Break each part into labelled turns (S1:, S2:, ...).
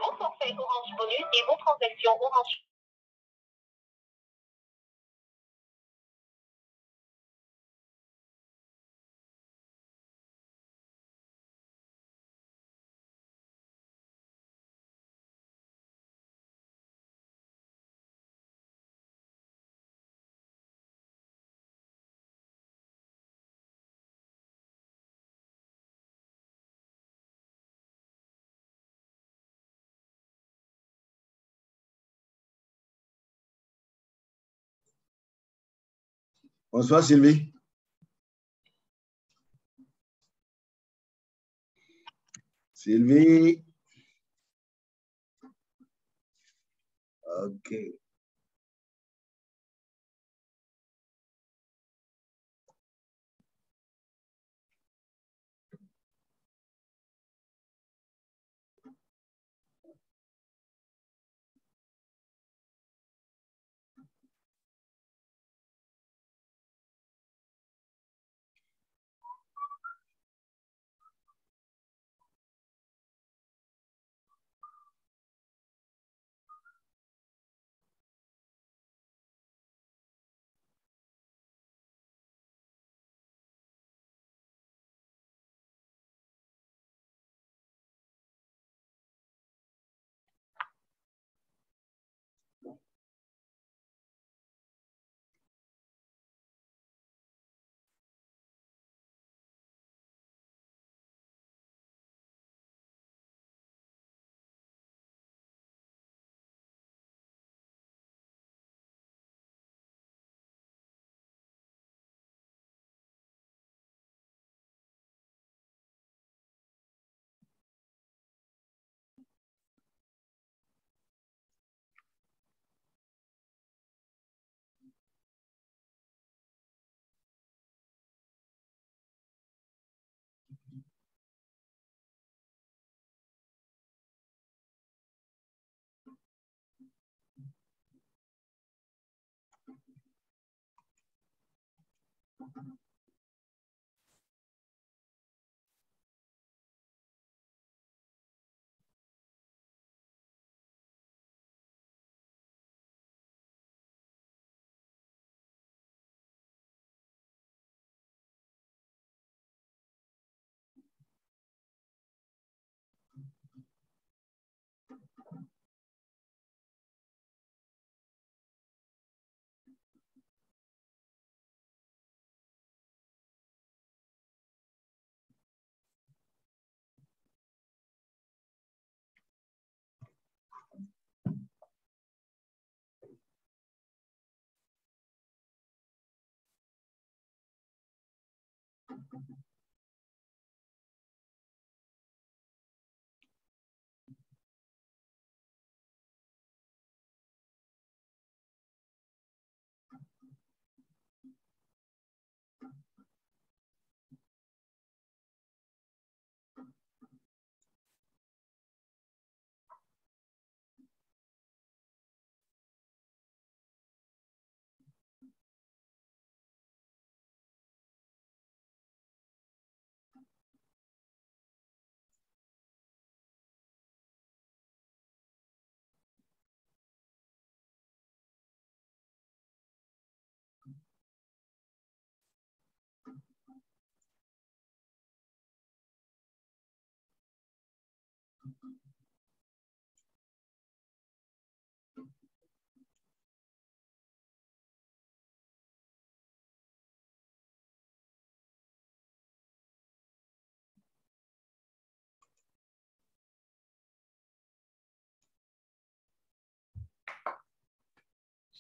S1: Vos forfaits Orange Bonus et vos transactions Orange.
S2: Bonsoir Sylvie. Sylvie. OK.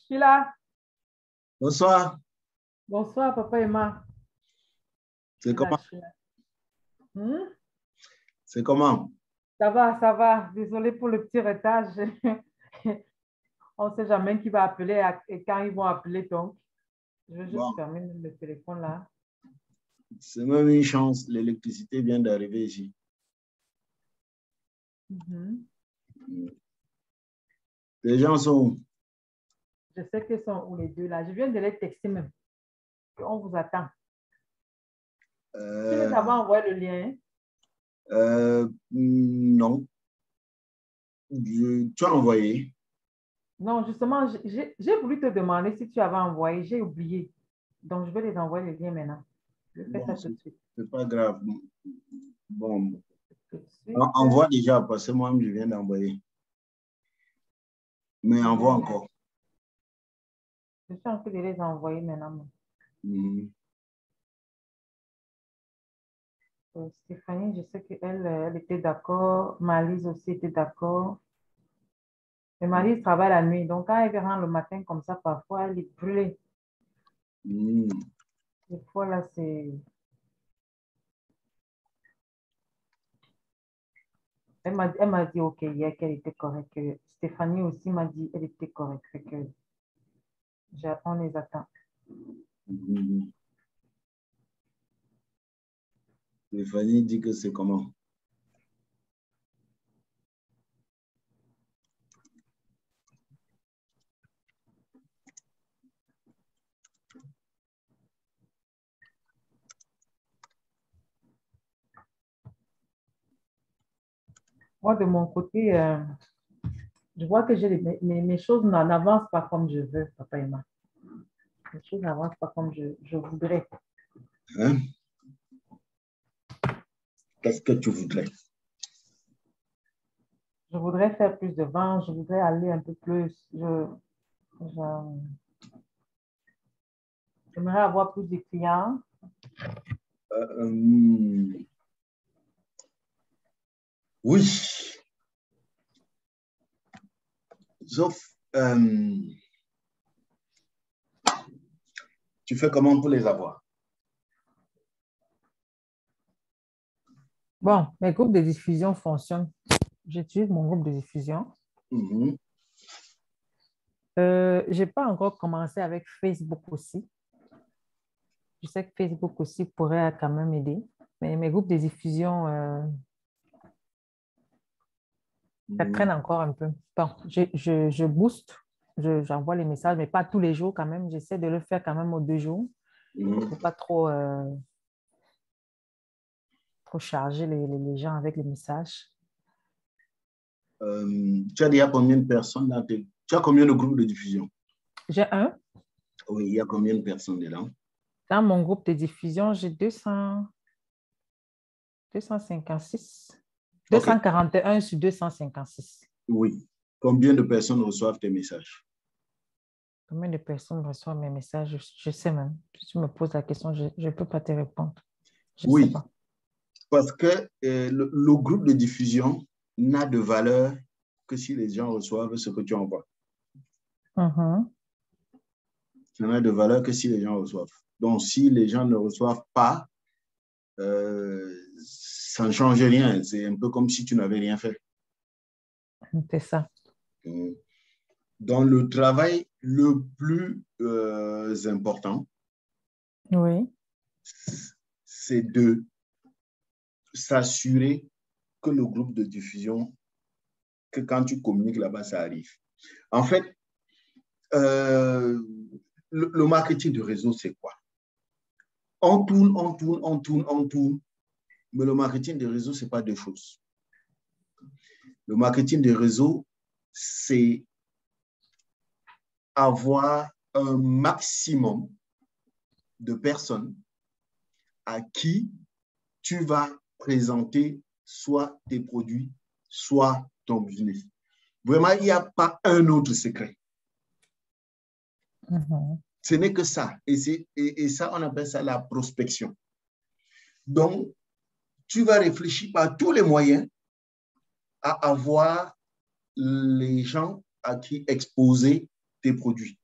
S3: Je suis là.
S2: Bonsoir.
S3: Bonsoir, papa et ma.
S2: C'est comment?
S3: Hmm?
S2: C'est comment?
S3: Ça va, ça va. Désolée pour le petit retard. On ne sait jamais qui va appeler et quand ils vont appeler. Donc, je vais juste fermer le téléphone là.
S2: C'est même une chance. L'électricité vient d'arriver ici. Les gens sont où?
S3: Je sais qu'ils sont où les deux là. Je viens de les texter même. On vous attend. Tu les avais envoyé le lien?
S2: Non. Tu as envoyé?
S3: Non, justement, j'ai voulu te demander si tu avais envoyé. J'ai oublié. Donc, je vais les envoyer les liens maintenant. Je vais faire
S2: Bon,
S3: ça tout de suite.
S2: c'est pas grave. Bon,
S3: Tout de suite.
S2: envoie déjà parce que moi-même, je viens d'envoyer. Mais envoie encore.
S3: Je suis en train de les envoyer maintenant. Stéphanie, je sais qu'elle elle était d'accord. Malise aussi était d'accord. Mais Malise travaille la nuit. Donc, quand elle rentre le matin comme ça, parfois, elle est brûlée. Des fois, là, c'est... Elle m'a dit, OK, hier qu'elle était correcte. Stéphanie aussi m'a dit qu'elle était correcte. Fait que on les attend.
S2: Stéphanie dit que c'est comment?
S3: Moi, de mon côté, je vois que mes choses n'avancent pas comme je veux, papa et maman. Les choses n'avancent pas comme je voudrais.
S2: Hein? Qu'est-ce que tu voudrais?
S3: Je voudrais faire plus de ventes, je voudrais aller un peu plus. J'aimerais avoir plus de clients.
S2: Oui. Sauf, tu fais comment pour les avoir?
S3: Bon, mes groupes de diffusion fonctionnent. J'utilise mon groupe de diffusion. Je n'ai pas encore commencé avec Facebook aussi. Je sais que Facebook aussi pourrait quand même aider. Mais mes groupes de diffusion, ça traîne encore un peu. Bon, je booste, j'envoie les messages, mais pas tous les jours quand même. J'essaie de le faire quand même aux 2 jours. Il ne faut pas trop charger les gens avec les messages.
S2: Tu as déjà combien de personnes dans tes... Tu as combien de groupes de diffusion?
S3: J'ai un.
S2: Oui, il y a combien de personnes dedans?
S3: Dans mon groupe de diffusion, j'ai 256.
S2: Okay.
S3: 241 sur 256.
S2: Oui. Combien de personnes reçoivent tes messages?
S3: Combien de personnes reçoivent mes messages? Je sais même. Si tu me poses la question, je ne peux pas te répondre. Je ne sais pas.
S2: Parce que le groupe de diffusion n'a de valeur que si les gens reçoivent ce que tu envoies. Ça n'a de valeur que si les gens reçoivent. Donc, si les gens ne reçoivent pas, ça ne change rien. C'est un peu comme si tu n'avais rien fait.
S3: C'est ça.
S2: Dans le travail le plus important,
S3: oui,
S2: c'est de s'assurer que le groupe de diffusion, que quand tu communiques là-bas, ça arrive. En fait, le marketing de réseau, c'est quoi? On tourne, mais le marketing de réseau, ce n'est pas deux choses. Le marketing de réseau, c'est avoir un maximum de personnes à qui tu vas présenter soit tes produits, soit ton business. Vraiment, il n'y a pas un autre secret. Ce n'est que ça. Et ça, on appelle ça la prospection. Donc, tu vas réfléchir par tous les moyens à avoir les gens à qui exposer tes produits.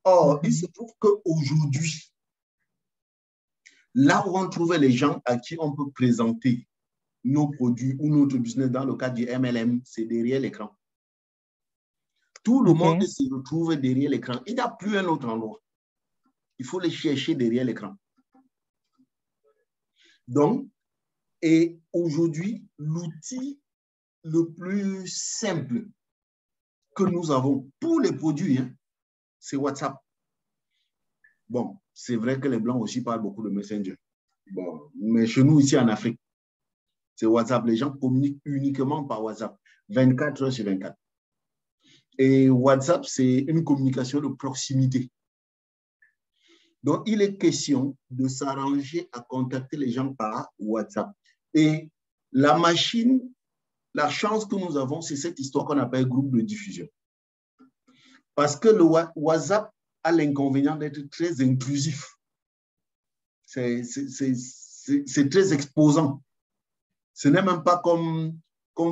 S2: Or, il se trouve qu'aujourd'hui, là où on trouvait les gens à qui on peut présenter nos produits ou notre business dans le cadre du MLM, c'est derrière l'écran. Tout le monde se retrouve derrière l'écran. Il n'y a plus un autre endroit. Il faut les chercher derrière l'écran. Donc, et aujourd'hui, l'outil le plus simple que nous avons pour les produits, c'est WhatsApp. Bon, c'est vrai que les Blancs aussi parlent beaucoup de Messenger. Bon, mais chez nous, ici en Afrique, C'est WhatsApp. Les gens communiquent uniquement par WhatsApp, 24 heures sur 24. Et WhatsApp, c'est une communication de proximité. Donc, il est question de s'arranger à contacter les gens par WhatsApp. Et la machine, la chance que nous avons, c'est cette histoire qu'on appelle groupe de diffusion. Parce que le WhatsApp a l'inconvénient d'être très intrusif. C'est très exposant. Ce n'est même pas comme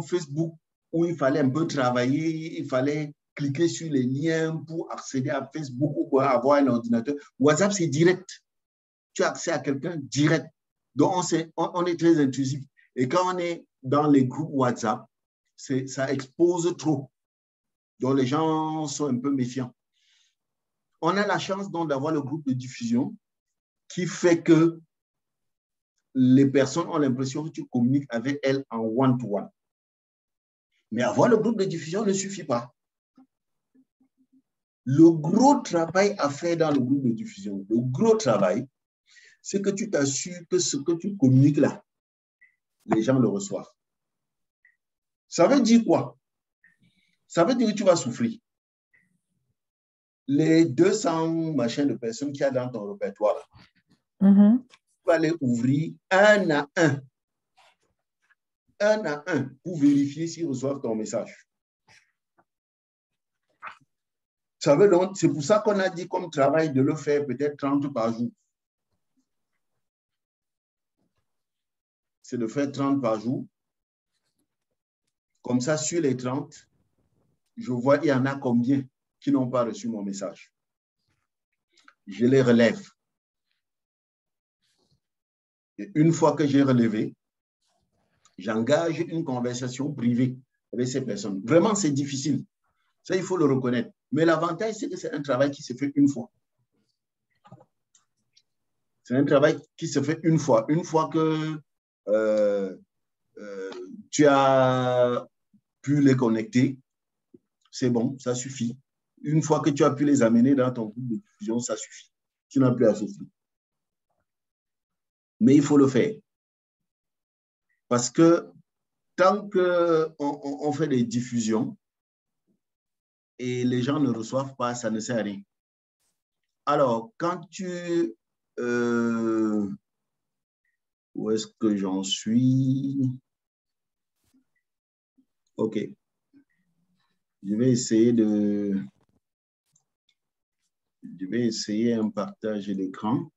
S2: Facebook où il fallait un peu travailler, il fallait cliquer sur les liens pour accéder à Facebook ou pour avoir un ordinateur. WhatsApp, c'est direct. Tu as accès à quelqu'un direct. Donc, on est très intrusif. Et quand on est dans les groupes WhatsApp, ça expose trop. Donc, les gens sont un peu méfiants. On a la chance donc d'avoir le groupe de diffusion qui fait que les personnes ont l'impression que tu communiques avec elles en one-to-one. Mais avoir le groupe de diffusion ne suffit pas. Le gros travail à faire dans le groupe de diffusion, le gros travail, c'est que tu t'assures que ce que tu communiques là, les gens le reçoivent. Ça veut dire quoi? Ça veut dire que tu vas souffrir. Les 200 machins de personnes qu'il y a dans ton répertoire, tu vas les ouvrir un à un, pour vérifier s'ils reçoivent ton message. C'est pour ça qu'on a dit comme travail de le faire peut-être 30 par jour. C'est de faire 30 par jour. Comme ça, sur les 30, je vois il y en a combien qui n'ont pas reçu mon message. Je les relève. Et une fois que j'ai relevé, j'engage une conversation privée avec ces personnes. Vraiment, c'est difficile. Ça, il faut le reconnaître. Mais l'avantage, c'est que c'est un travail qui se fait une fois. C'est un travail qui se fait une fois. Une fois que tu as pu les connecter, c'est bon, ça suffit. Une fois que tu as pu les amener dans ton groupe de diffusion, ça suffit. Tu n'as plus à souffrir. Mais il faut le faire. Parce que tant qu'on fait des diffusions et les gens ne reçoivent pas, ça ne sert à rien. Alors, quand tu... où est-ce que j'en suis? OK. Je vais essayer un partage d'écran.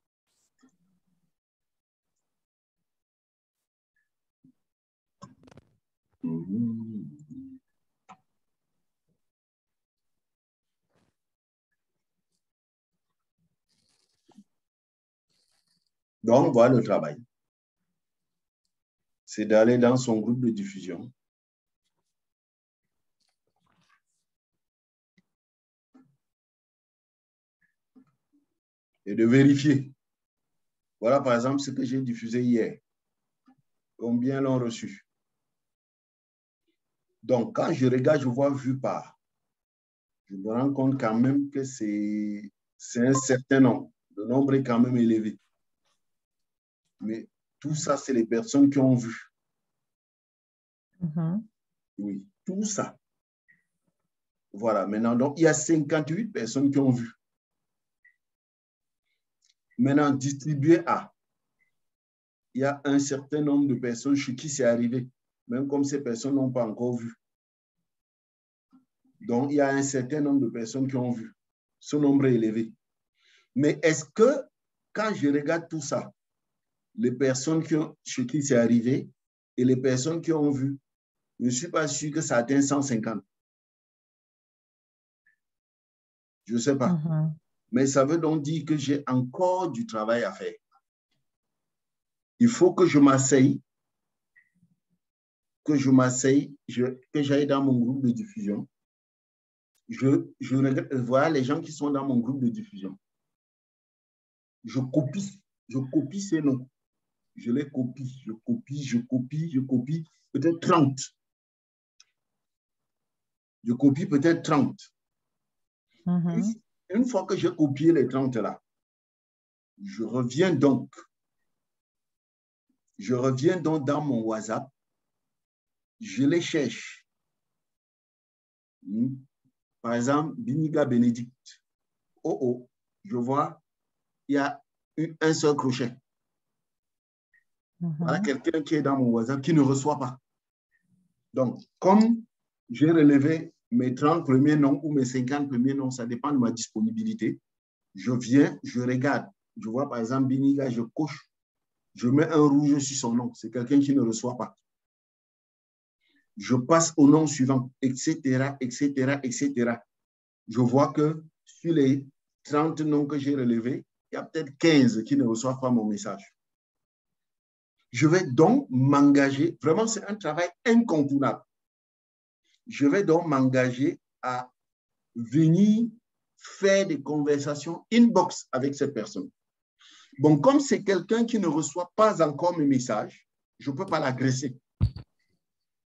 S2: Donc, voilà le travail. C'est d'aller dans son groupe de diffusion. Et de vérifier. Voilà, par exemple, ce que j'ai diffusé hier. Combien l'ont reçu? Donc, quand je regarde, je vois vu par. Je me rends compte quand même que c'est un certain nombre. Le nombre est quand même élevé. Mais tout ça, c'est les personnes qui ont vu. Oui, tout ça. Voilà, maintenant, donc, il y a 58 personnes qui ont vu. Maintenant, distribué à, il y a un certain nombre de personnes chez qui c'est arrivé, même comme ces personnes n'ont pas encore vu. Donc, il y a un certain nombre de personnes qui ont vu. Ce nombre est élevé. Mais est-ce que, quand je regarde tout ça, les personnes chez qui c'est arrivé et les personnes qui ont vu, je ne suis pas sûr que ça atteint 150. Je ne sais pas. Mais ça veut donc dire que j'ai encore du travail à faire. Il faut que je m'asseye, que j'aille dans mon groupe de diffusion. Je regarde, voilà les gens qui sont dans mon groupe de diffusion. Je copie ces noms. Je les copie, je copie, peut-être 30. Je copie peut-être 30. Une fois que j'ai copié les 30 là, je reviens donc dans mon WhatsApp je les cherche. Par exemple, Biniga Bénédicte. Oh, oh, je vois, il y a un seul crochet. Voilà quelqu'un qui est dans mon WhatsApp qui ne reçoit pas. Donc, comme j'ai relevé mes 30 premiers noms ou mes 50 premiers noms, ça dépend de ma disponibilité. Je viens, je regarde. Je vois par exemple Biniga, je coche, je mets un rouge sur son nom. C'est quelqu'un qui ne reçoit pas. Je passe au nom suivant, etc., etc., etc. Je vois que sur les 30 noms que j'ai relevés, il y a peut-être 15 qui ne reçoivent pas mon message. Je vais donc m'engager, vraiment c'est un travail incontournable. Je vais donc m'engager à venir faire des conversations inbox avec cette personne. Bon, comme c'est quelqu'un qui ne reçoit pas encore mes messages, je ne peux pas l'agresser.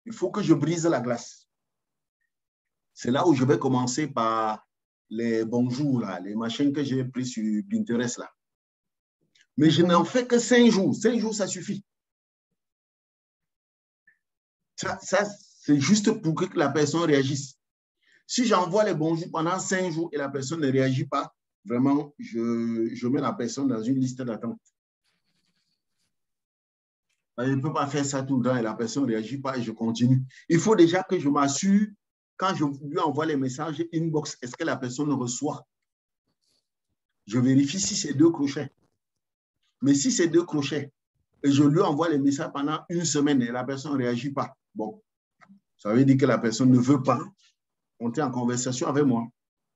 S2: Il faut que je brise la glace. C'est là où je vais commencer par les bonjours, là, les machines que j'ai pris sur Pinterest. Là. Mais je n'en fais que 5 jours. 5 jours, ça suffit. Ça c'est juste pour que la personne réagisse. Si j'envoie les bonjours pendant 5 jours et la personne ne réagit pas, vraiment, je mets la personne dans une liste d'attente. Je ne peux pas faire ça tout le temps et la personne ne réagit pas et je continue. Il faut déjà que je m'assure, quand je lui envoie les messages inbox, est-ce que la personne reçoit? Je vérifie si c'est 2 crochets. Mais si c'est 2 crochets et je lui envoie les messages pendant 1 semaine et la personne ne réagit pas, bon, ça veut dire que la personne ne veut pas entrer en conversation avec moi.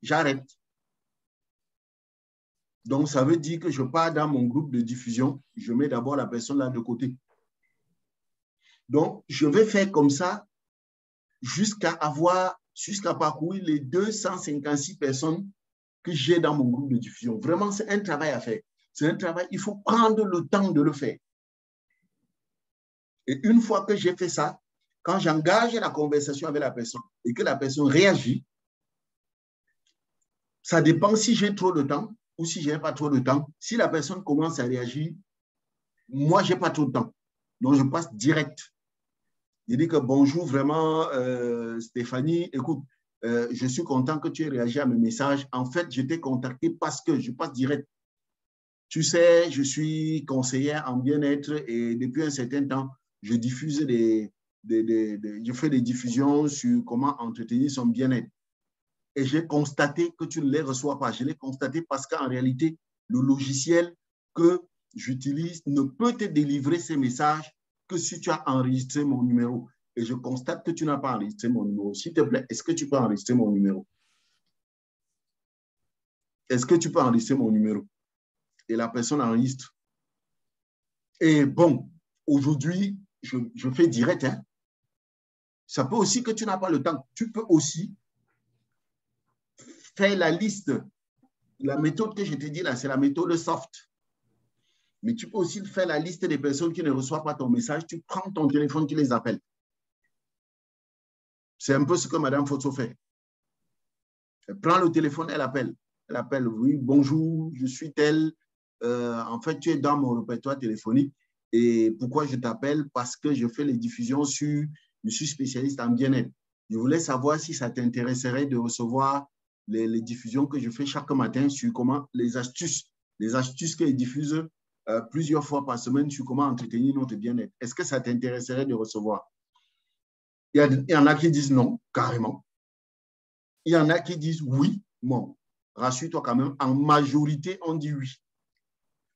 S2: J'arrête. Donc, ça veut dire que je pars dans mon groupe de diffusion, je mets d'abord la personne là de côté. Donc, je vais faire comme ça jusqu'à parcourir les 256 personnes que j'ai dans mon groupe de diffusion. Vraiment, c'est un travail à faire. C'est un travail, il faut prendre le temps de le faire. Et une fois que j'ai fait ça, quand j'engage la conversation avec la personne et que la personne réagit, ça dépend si j'ai trop de temps ou si je n'ai pas trop de temps. Si la personne commence à réagir, moi, je n'ai pas trop de temps. Donc, je passe direct. Je dis que bonjour, vraiment, Stéphanie, écoute, je suis content que tu aies réagi à mes messages. En fait, je t'ai contacté parce que je passe direct. Tu sais, je suis conseillère en bien-être et depuis un certain temps, je diffuse je fais des diffusions sur comment entretenir son bien-être. Et j'ai constaté que tu ne les reçois pas. Je l'ai constaté parce qu'en réalité, le logiciel que j'utilise ne peut te délivrer ces messages que si tu as enregistré mon numéro. Et je constate que tu n'as pas enregistré mon numéro. S'il te plaît, est-ce que tu peux enregistrer mon numéro? Est-ce que tu peux enregistrer mon numéro? Et la personne enregistre. Et bon, aujourd'hui, je fais direct. Hein. Ça peut aussi que tu n'as pas le temps. Tu peux aussi faire la liste. La méthode que je te dis là, c'est la méthode soft. Mais tu peux aussi faire la liste des personnes qui ne reçoivent pas ton message. Tu prends ton téléphone, tu les appelles. C'est un peu ce que Mme Fosso fait. Elle prend le téléphone, elle appelle. Elle appelle, oui, bonjour, je suis telle. En fait, tu es dans mon répertoire téléphonique. Et pourquoi je t'appelle? Parce que je fais les diffusions sur, je suis spécialiste en bien-être. Je voulais savoir si ça t'intéresserait de recevoir les diffusions que je fais chaque matin sur comment les astuces qu'elles diffusent plusieurs fois par semaine sur comment entretenir notre bien-être. Est-ce que ça t'intéresserait de recevoir? Il y en a qui disent non, carrément. Il y en a qui disent oui. Bon, rassure-toi quand même, en majorité, on dit oui.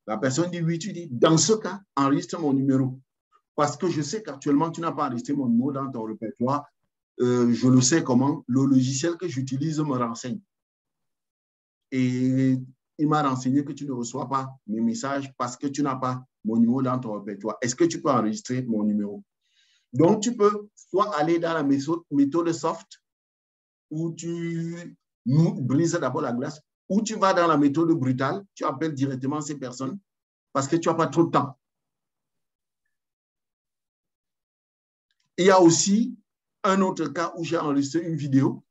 S2: La personne dit oui, tu dis, dans ce cas, enregistre mon numéro. Parce que je sais qu'actuellement, tu n'as pas enregistré mon numéro dans ton répertoire. Je le sais comment. Le logiciel que j'utilise me renseigne. Et il m'a renseigné que tu ne reçois pas mes messages parce que tu n'as pas mon numéro dans ton répertoire. Est-ce que tu peux enregistrer mon numéro? Donc, tu peux soit aller dans la méthode soft, où tu brises d'abord la glace, ou tu vas dans la méthode brutale, tu appelles directement ces personnes parce que tu n'as pas trop de temps. Il y a aussi un autre cas où j'ai enregistré une vidéo.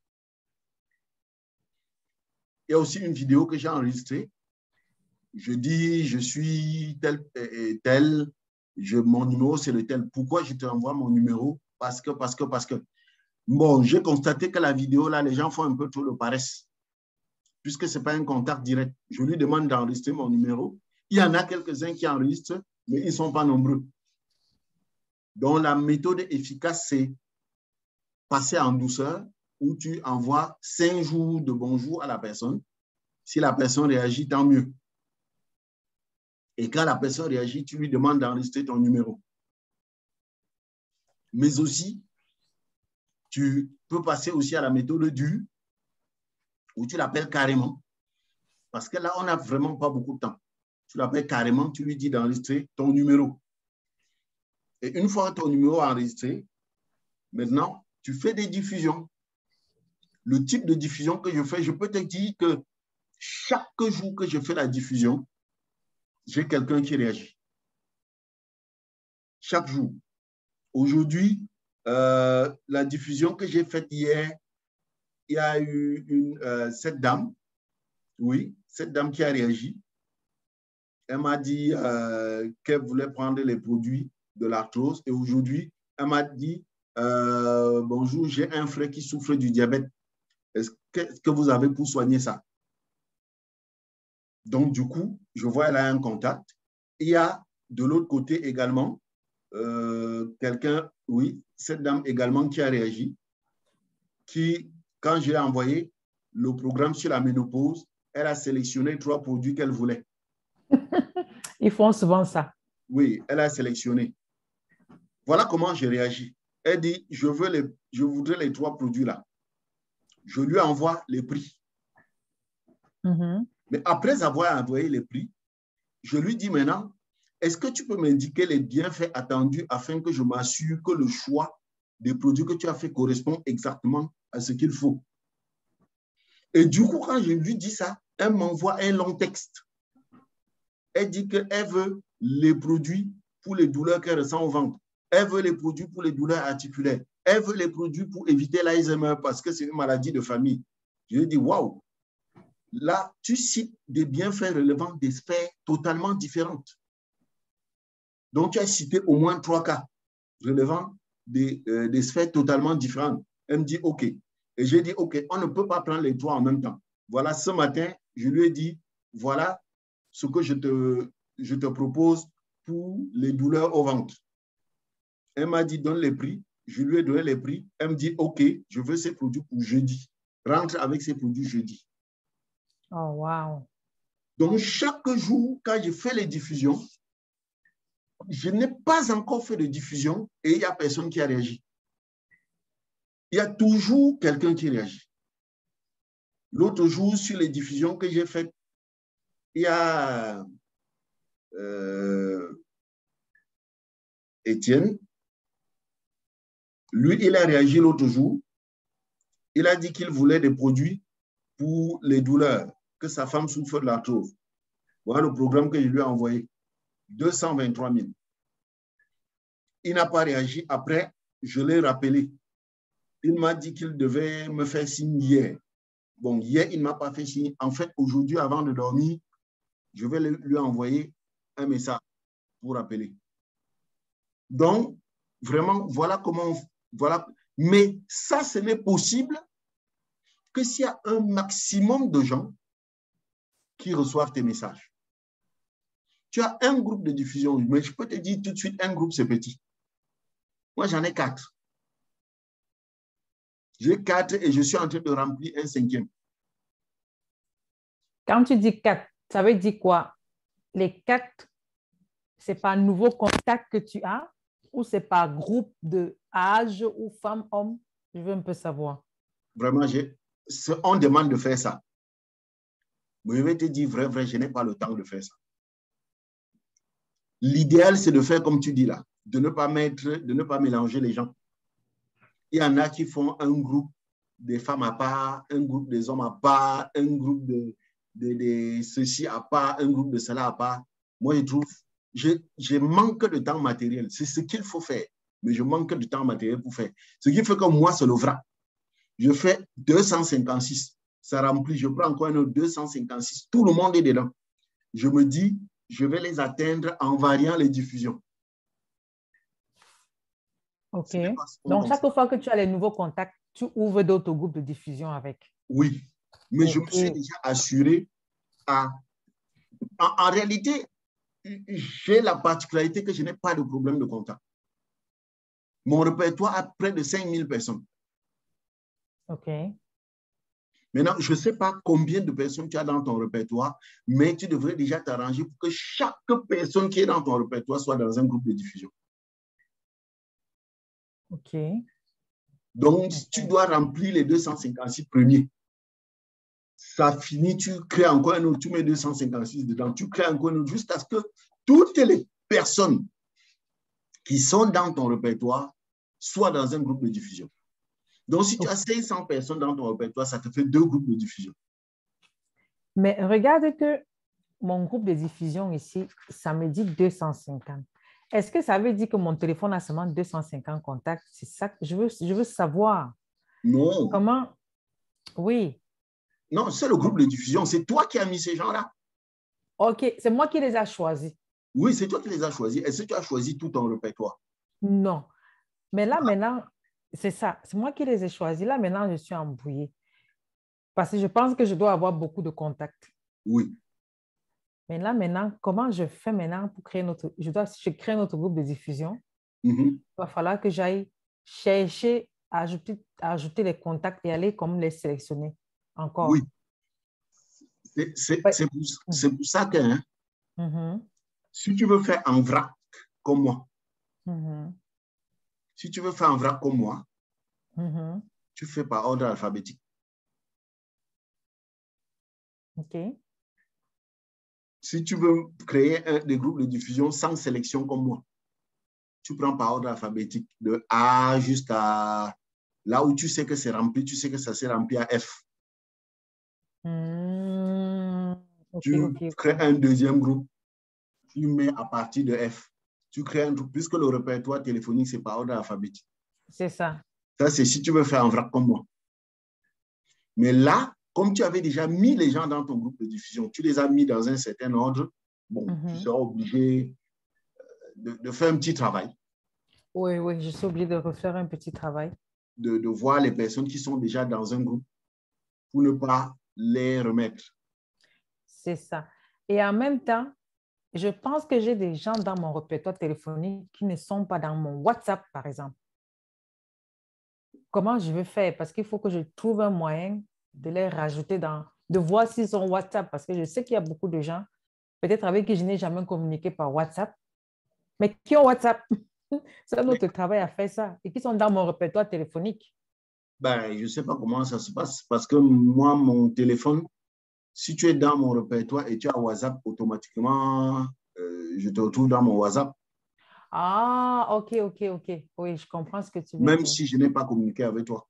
S2: Il y a aussi une vidéo que j'ai enregistrée. Je dis, je suis tel et tel, mon numéro c'est le tel. Pourquoi je te envoie mon numéro? Parce que. Bon, j'ai constaté que la vidéo, là, les gens font un peu trop de paresse. Puisque ce n'est pas un contact direct. Je lui demande d'enregistrer mon numéro. Il y en a quelques-uns qui enregistrent, mais ils ne sont pas nombreux. Donc, la méthode efficace, c'est passer en douceur, où tu envoies 5 jours de bonjour à la personne. Si la personne réagit, tant mieux. Et quand la personne réagit, tu lui demandes d'enregistrer ton numéro. Mais aussi, tu peux passer aussi à la méthode dure, où tu l'appelles carrément. Parce que là, on n'a vraiment pas beaucoup de temps. Tu l'appelles carrément, tu lui dis d'enregistrer ton numéro. Et une fois ton numéro enregistré, maintenant, tu fais des diffusions. Le type de diffusion que je fais, je peux te dire que chaque jour que je fais la diffusion, j'ai quelqu'un qui réagit. Chaque jour. Aujourd'hui, la diffusion que j'ai faite hier, il y a eu cette dame, oui, cette dame qui a réagi. Elle m'a dit qu'elle voulait prendre les produits de l'arthrose et aujourd'hui, elle m'a dit bonjour, j'ai un frère qui souffre du diabète. Est-ce que vous avez pour soigner ça? Donc, du coup, je vois elle a un contact. Il y a de l'autre côté également quelqu'un, oui, cette dame également qui a réagi, qui, quand j'ai envoyé le programme sur la ménopause, elle a sélectionné 3 produits qu'elle voulait.
S3: Ils font souvent ça.
S2: Oui, elle a sélectionné. Voilà comment j'ai réagi. Elle dit, je voudrais les 3 produits-là. Je lui envoie les prix. Mais après avoir envoyé les prix, je lui dis maintenant, est-ce que tu peux m'indiquer les bienfaits attendus afin que je m'assure que le choix des produits que tu as fait correspond exactement à ce qu'il faut? Et du coup, quand je lui dis ça, elle m'envoie un long texte. Elle dit qu'elle veut les produits pour les douleurs qu'elle ressent au ventre. Elle veut les produits pour les douleurs articulaires. Elle veut les produits pour éviter l'Alzheimer parce que c'est une maladie de famille. Je lui ai dit, waouh, là, tu cites des bienfaits relevant des sphères totalement différentes. Donc, tu as cité au moins 3 cas relevant des sphères totalement différentes. Elle me dit, OK. Et j'ai dit, OK, on ne peut pas prendre les 3 en même temps. Voilà, ce matin, je lui ai dit, voilà ce que je te propose pour les douleurs au ventre. Elle m'a dit, donne les prix. Je lui ai donné les prix. Elle me dit, OK, je veux ces produits pour jeudi. Rentre avec ces produits jeudi.
S3: Oh, wow.
S2: Donc, chaque jour, quand je fais les diffusions, je n'ai pas encore fait de diffusion et il n'y a personne qui a réagi. Il y a toujours quelqu'un qui réagit. L'autre jour, sur les diffusions que j'ai faites, il y a Étienne. Lui, il a réagi l'autre jour. Il a dit qu'il voulait des produits pour les douleurs, que sa femme souffre de l'arthrose. Voilà le programme que je lui ai envoyé. 223 000. Il n'a pas réagi. Après, je l'ai rappelé. Il m'a dit qu'il devait me faire signe hier. Bon, hier, il ne m'a pas fait signe. En fait, aujourd'hui, avant de dormir, je vais lui envoyer un message pour rappeler. Donc, vraiment, voilà comment... Voilà. Mais ça, ce n'est possible que s'il y a un maximum de gens qui reçoivent tes messages. Tu as un groupe de diffusion, mais je peux te dire tout de suite, un groupe, c'est petit. Moi, j'en ai 4. J'ai 4 et je suis en train de remplir un 5e.
S3: Quand tu dis 4, ça veut dire quoi? Les 4, c'est par nouveau contact que tu as ou c'est par groupe de âge ou femme, homme? Je veux un peu savoir.
S2: Vraiment, on demande de faire ça. Mais je vais te dire vrai, je n'ai pas le temps de faire ça. L'idéal, c'est de faire comme tu dis là, de ne pas mélanger les gens. Il y en a qui font un groupe des femmes à part, un groupe des hommes à part, un groupe de ceci à part, un groupe de cela à part. Moi, je trouve, je manque de temps matériel. C'est ce qu'il faut faire, mais je manque de temps matériel pour faire. Ce qui fait que moi, c'est le vrac. Je fais 256. Ça remplit, je prends encore un autre 256. Tout le monde est dedans. Je me dis, je vais les atteindre en variant les diffusions.
S3: OK.
S2: Ce n'est pas souvent
S3: Donc,
S2: comme
S3: chaque
S2: ça.
S3: fois que tu as les nouveaux contacts, tu ouvres d'autres groupes de diffusion avec.
S2: Oui, mais je me
S3: OK.
S2: suis déjà assuré à... En réalité, j'ai la particularité que je n'ai pas de problème de contact. Mon répertoire a près de 5000 personnes.
S3: OK.
S2: Maintenant, je ne sais pas combien de personnes tu as dans ton répertoire, mais tu devrais déjà t'arranger pour que chaque personne qui est dans ton répertoire soit dans un groupe de diffusion.
S3: OK.
S2: Donc, tu
S3: OK.
S2: dois remplir les 256 premiers. Ça finit, tu crées encore un autre, tu mets 256 dedans, tu crées encore un autre, jusqu'à ce que toutes les personnes qui sont dans ton répertoire soient dans un groupe de diffusion. Donc, si tu as 500 personnes dans ton répertoire, ça te fait 2 groupes de diffusion.
S3: Mais regarde que mon groupe de diffusion ici, ça me dit 250. Est-ce que ça veut dire que mon téléphone a seulement 250 contacts? C'est ça que je veux savoir.
S2: Non.
S3: Comment? Oui.
S2: Non, c'est le groupe de diffusion. C'est toi qui as mis ces gens-là.
S3: OK. C'est moi qui les ai choisis.
S2: Oui, c'est toi qui les as choisis. Est-ce que tu as choisi tout ton répertoire?
S3: Non. Mais là, maintenant, c'est ça. C'est moi qui les ai choisis. Là, maintenant, je suis embrouillée. Parce que je pense que je dois avoir beaucoup de contacts.
S2: Oui.
S3: Mais là, maintenant, comment je fais maintenant pour créer notre... Je crée notre groupe de diffusion.
S2: Mm-hmm.
S3: Il va falloir que j'aille chercher, ajouter les contacts et aller comme les sélectionner
S2: Oui.
S3: encore.
S2: C'est
S3: Ouais.
S2: pour ça que hein,
S3: Mhm.
S2: si tu veux faire en vrac comme moi,
S3: Mhm.
S2: si tu veux faire en vrac comme moi,
S3: Mhm.
S2: tu fais par ordre alphabétique.
S3: OK.
S2: Si tu veux créer des groupes de diffusion sans sélection comme moi, tu prends par ordre alphabétique de A jusqu'à là où tu sais que c'est rempli, tu sais que ça s'est rempli à F.
S3: OK,
S2: Tu
S3: OK,
S2: crées
S3: OK.
S2: un deuxième groupe, tu mets à partir de F. Tu crées un groupe, puisque le répertoire téléphonique, c'est par ordre alphabétique.
S3: C'est ça.
S2: Ça, c'est si tu veux faire un vrac comme moi. Mais là, comme tu avais déjà mis les gens dans ton groupe de diffusion, tu les as mis dans un certain ordre, bon, tu seras obligé de faire un petit travail.
S3: Oui, oui, je suis obligée de refaire un petit travail.
S2: De voir les personnes qui sont déjà dans un groupe pour ne pas les remettre.
S3: C'est ça. Et en même temps, je pense que j'ai des gens dans mon répertoire téléphonique qui ne sont pas dans mon WhatsApp, par exemple. Comment je vais faire? Parce qu'il faut que je trouve un moyen de les rajouter de voir s'ils ont WhatsApp, parce que je sais qu'il y a beaucoup de gens, peut-être avec qui je n'ai jamais communiqué par WhatsApp, mais qui ont WhatsApp. C'est un autre travail à faire ça, et qui sont dans mon répertoire téléphonique.
S2: Ben, je ne sais pas comment ça se passe parce que moi, mon téléphone, si tu es dans mon répertoire et tu as WhatsApp, automatiquement, je te retrouve dans mon WhatsApp.
S3: Ah, OK, OK, OK. Oui, je comprends ce que tu veux
S2: Même
S3: dire.
S2: si je n'ai pas communiqué avec toi.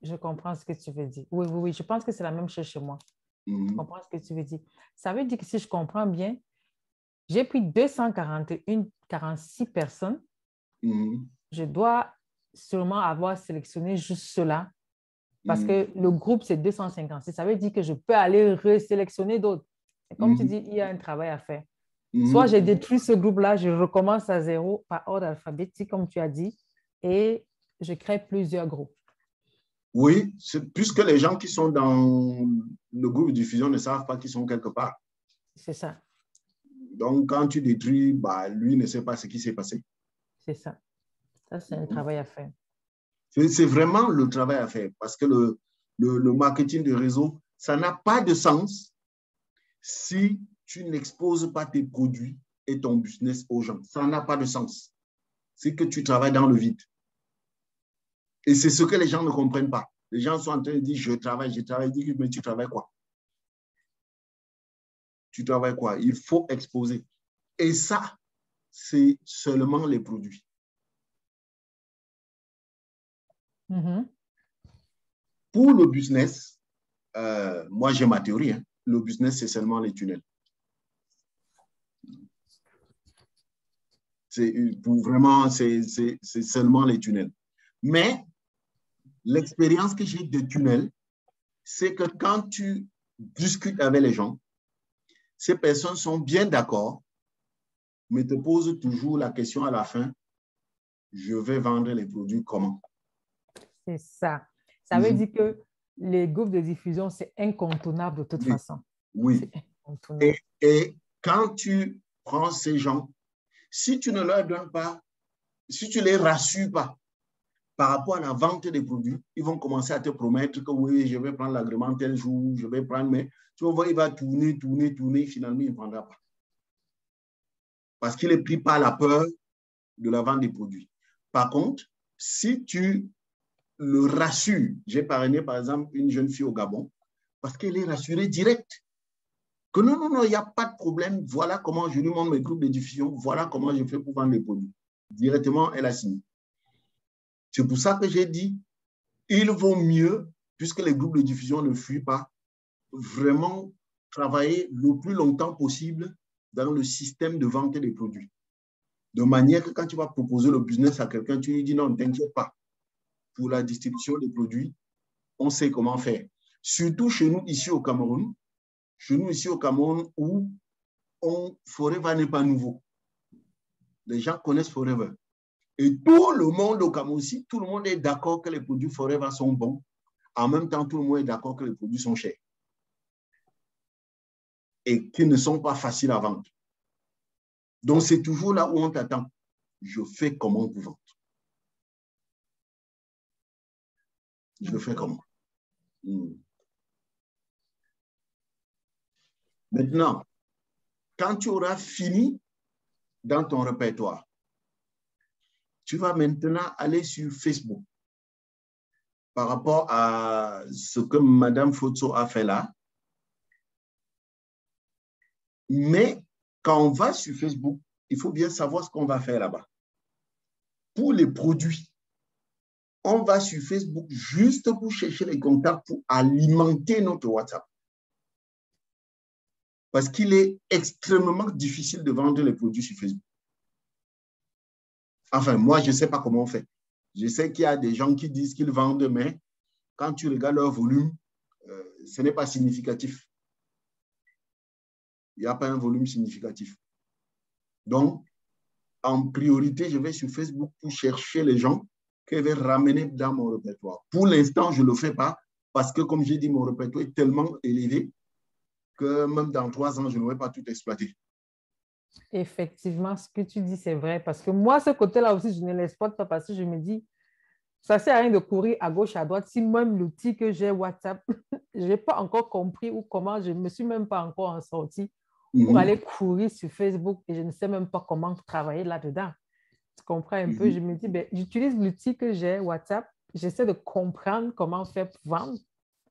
S3: Je comprends ce que tu veux dire. Oui, oui, oui. Je pense que c'est la même chose chez moi. Je
S2: Mm-hmm.
S3: comprends ce que tu veux dire. Ça veut dire que si je comprends bien, j'ai pris 246 personnes.
S2: Mm-hmm.
S3: Je dois sûrement avoir sélectionné juste cela parce
S2: Mm-hmm.
S3: que le groupe, c'est 256. Ça veut dire que je peux aller resélectionner d'autres. Et comme tu dis, il y a un travail à faire. Soit j'ai détruit ce groupe-là, je recommence à zéro par ordre alphabétique, comme tu as dit, et je crée plusieurs groupes.
S2: Oui, puisque les gens qui sont dans le groupe de diffusion ne savent pas qu'ils sont quelque part.
S3: C'est ça.
S2: Donc, quand tu détruis, bah, lui ne sait pas ce qui s'est passé.
S3: C'est ça. Ça, c'est un travail à faire.
S2: C'est vraiment le travail à faire parce que le marketing de réseau, ça n'a pas de sens si tu n'exposes pas tes produits et ton business aux gens. Ça n'a pas de sens. C'est que tu travailles dans le vide. Et c'est ce que les gens ne comprennent pas. Les gens sont en train de dire, je travaille, mais tu travailles quoi? Tu travailles quoi? Il faut exposer. Et ça, c'est seulement les produits.
S3: Mm-hmm.
S2: Pour le business, moi j'ai ma théorie. Hein. Le business, c'est seulement les tunnels. Vraiment, c'est seulement les tunnels. Mais l'expérience que j'ai de tunnels, c'est que quand tu discutes avec les gens, ces personnes sont bien d'accord, mais te posent toujours la question à la fin, je vais vendre les produits comment?
S3: C'est ça. Ça veut dire que les groupes de diffusion, c'est incontournable de toute façon.
S2: Oui.
S3: C'est incontournable.
S2: Et quand tu prends ces gens, si tu ne leur donnes pas, si tu ne les rassures pas par rapport à la vente des produits, ils vont commencer à te promettre que oui, je vais prendre l'agrément tel jour, je vais prendre, mais tu vas voir, il va tourner, finalement, il ne prendra pas. Parce qu'il est pris par la peur de la vente des produits. Par contre, si tu le rassures, j'ai parrainé par exemple une jeune fille au Gabon, parce qu'elle est rassurée direct. Que non, il n'y a pas de problème. Voilà comment je lui montre mes groupes de diffusion. Voilà comment je fais pour vendre les produits. Directement, elle a signé. C'est pour ça que j'ai dit, il vaut mieux, puisque les groupes de diffusion ne fuient pas, vraiment travailler le plus longtemps possible dans le système de vente des produits. De manière que quand tu vas proposer le business à quelqu'un, tu lui dis non, ne t'inquiète pas. Pour la distribution des produits, on sait comment faire. Surtout chez nous, ici au Cameroun, où Forever n'est pas nouveau. Les gens connaissent Forever. Et tout le monde au Cameroun, si tout le monde est d'accord que les produits Forever sont bons, en même temps, tout le monde est d'accord que les produits sont chers et qu'ils ne sont pas faciles à vendre. Donc, c'est toujours là où on t'attend. Je fais comment pour vendre. Je fais comment. Maintenant, quand tu auras fini dans ton répertoire, tu vas maintenant aller sur Facebook. Par rapport à ce que Mme Fotso a fait là. Mais quand on va sur Facebook, il faut bien savoir ce qu'on va faire là-bas. Pour les produits, on va sur Facebook juste pour chercher les contacts pour alimenter notre WhatsApp. Parce qu'il est extrêmement difficile de vendre les produits sur Facebook. Enfin, moi, je ne sais pas comment on fait. Je sais qu'il y a des gens qui disent qu'ils vendent, mais quand tu regardes leur volume, ce n'est pas significatif. Il n'y a pas un volume significatif. Donc, en priorité, je vais sur Facebook pour chercher les gens que je vais ramener dans mon répertoire. Pour l'instant, je ne le fais pas parce que, comme j'ai dit, mon répertoire est tellement élevé que même dans 3 ans, je ne vais pas tout exploiter.
S3: Effectivement, ce que tu dis, c'est vrai. Parce que moi, ce côté-là aussi, je ne l'exploite pas parce que je me dis, ça ne sert à rien de courir à gauche, à droite. Si même l'outil que j'ai, WhatsApp, je n'ai pas encore compris ou comment, je ne me suis même pas encore en sortie pour aller courir sur Facebook et je ne sais même pas comment travailler là-dedans. Tu comprends un peu? Je me dis, ben, j'utilise l'outil que j'ai, WhatsApp, j'essaie de comprendre comment faire pour vendre.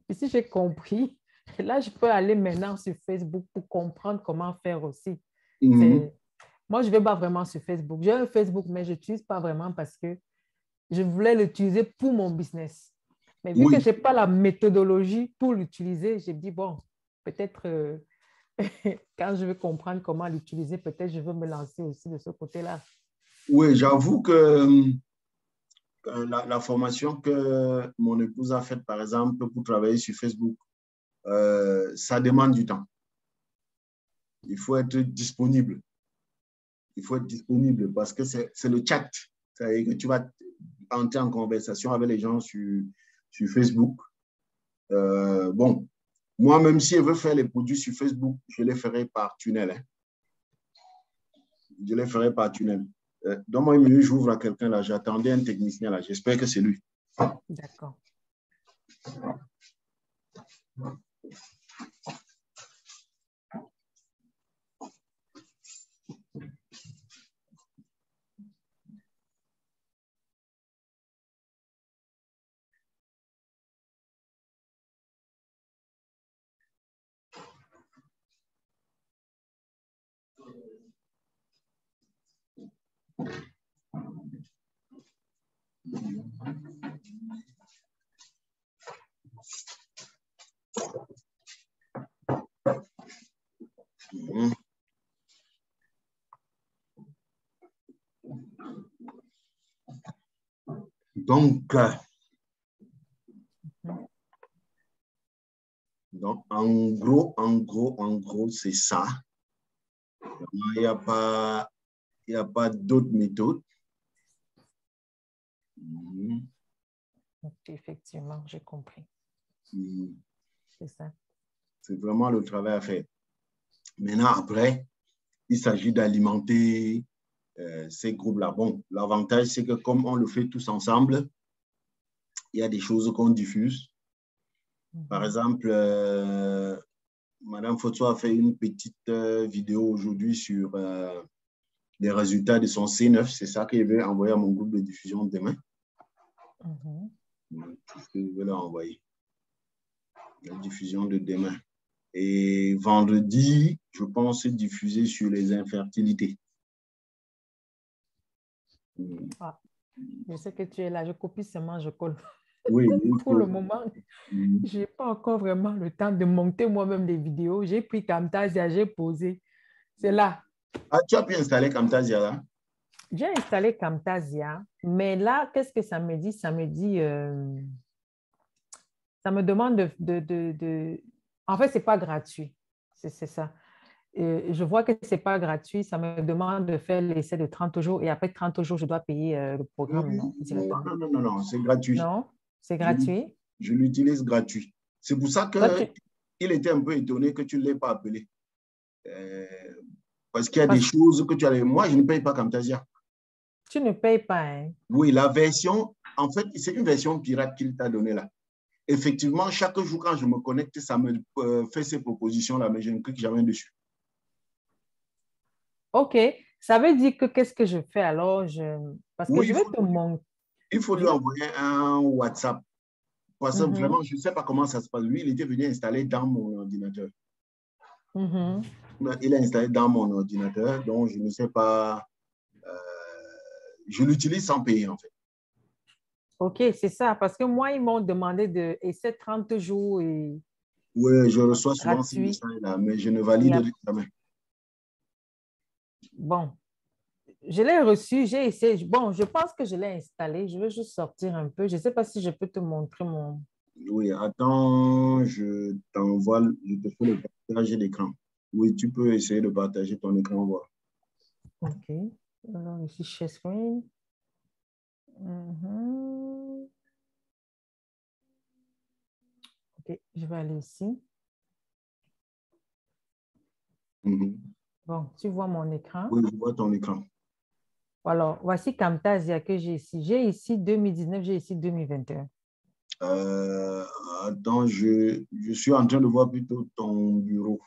S3: Et si j'ai compris, là, je peux aller maintenant sur Facebook pour comprendre comment faire aussi. Moi, je ne vais pas vraiment sur Facebook. J'ai un Facebook, mais je n'utilise pas vraiment parce que je voulais l'utiliser pour mon business. Mais vu que je n'ai pas la méthodologie pour l'utiliser, j'ai dit, bon, peut-être quand je vais comprendre comment l'utiliser, peut-être je veux me lancer aussi de ce côté-là.
S2: Oui, j'avoue que la formation que mon épouse a faite, par exemple, pour travailler sur Facebook, ça demande du temps. Il faut être disponible. Il faut être disponible parce que c'est le chat. C'est-à-dire que tu vas entrer en conversation avec les gens sur Facebook. Bon, moi, même si je veux faire les produits sur Facebook, je les ferai par tunnel. Hein. Je les ferai par tunnel. Donne-moi une minute, j'ouvre à quelqu'un là. J'attendais un technicien là. J'espère que c'est lui.
S3: D'accord.
S2: Donc, en gros, c'est ça. Il n'y a pas d'autres méthodes. Mhm.
S3: Ok, effectivement, j'ai compris.
S2: Mhm.
S3: C'est ça.
S2: C'est vraiment le travail à faire. Maintenant, après, il s'agit d'alimenter ces groupes-là. Bon, l'avantage, c'est que comme on le fait tous ensemble, il y a des choses qu'on diffuse. Par exemple, Madame Foto a fait une petite vidéo aujourd'hui sur les résultats de son C9. C'est ça que je vais envoyer à mon groupe de diffusion demain. Tout ce que je vais leur envoyer. La diffusion de demain. Et vendredi, je pense diffuser sur les infertilités.
S3: Ah, je sais que tu es là. Je copie seulement, je colle.
S2: Oui,
S3: Pour le moment,
S2: Mhm.
S3: je n'ai pas encore vraiment le temps de monter moi-même des vidéos. J'ai pris Camtasia, j'ai posé. C'est là.
S2: Ah, tu as pu installer Camtasia là?
S3: J'ai installé Camtasia, mais là, qu'est-ce que ça me dit? Ça me dit, ça me demande En fait, ce n'est pas gratuit. C'est ça. Je vois que ce n'est pas gratuit. Ça me demande de faire l'essai de 30 jours et après 30 jours, je dois payer le programme, non, directement.
S2: Non, non, non, non, c'est gratuit.
S3: Non, c'est
S2: Je,
S3: gratuit.
S2: je l'utilise gratuit. C'est pour ça
S3: Toi,
S2: qu'il était un peu étonné que tu ne l'aies pas appelé. Euh, parce qu'il y a des
S3: parce que
S2: choses que tu as. Moi, je ne paye pas Camtasia.
S3: tu ne payes pas, hein.
S2: Oui, la version, en fait, c'est une version pirate qu'il t'a donnée là. Effectivement, chaque jour, quand je me connecte, ça me fait ces propositions-là, mais je ne clique jamais dessus.
S3: OK. Ça veut dire que qu'est-ce que je fais alors? Parce que
S2: Oui,
S3: je vais te montrer.
S2: il faut lui envoyer un WhatsApp. Parce que vraiment, je ne sais pas comment ça se passe. Lui, il était venu installer dans mon ordinateur. Il a installé dans mon ordinateur, donc je ne sais pas. Je l'utilise sans payer, en fait.
S3: OK, c'est ça. Parce que moi, ils m'ont demandé de essayer 30 jours et
S2: Oui, je reçois souvent ces
S3: gratuit.
S2: messages-là, mais je ne
S3: Et
S2: valide jamais.
S3: bon, je l'ai reçu, j'ai essayé. Bon, je pense que je l'ai installé. Je vais juste sortir un peu. Je ne sais pas si je peux te montrer mon...
S2: Oui, attends, je t'envoie, je te fais le partage d'écran. Oui, tu peux essayer de partager ton écran, voir.
S3: OK. Alors, ici, share screen. Mhm. OK, je vais aller ici.
S2: Mhm.
S3: Bon, tu vois mon écran.
S2: Oui, je vois ton écran.
S3: Alors, voici Camtasia que j'ai ici. J'ai ici 2019, j'ai ici 2021.
S2: Euh, attends, je suis en train de voir plutôt ton bureau.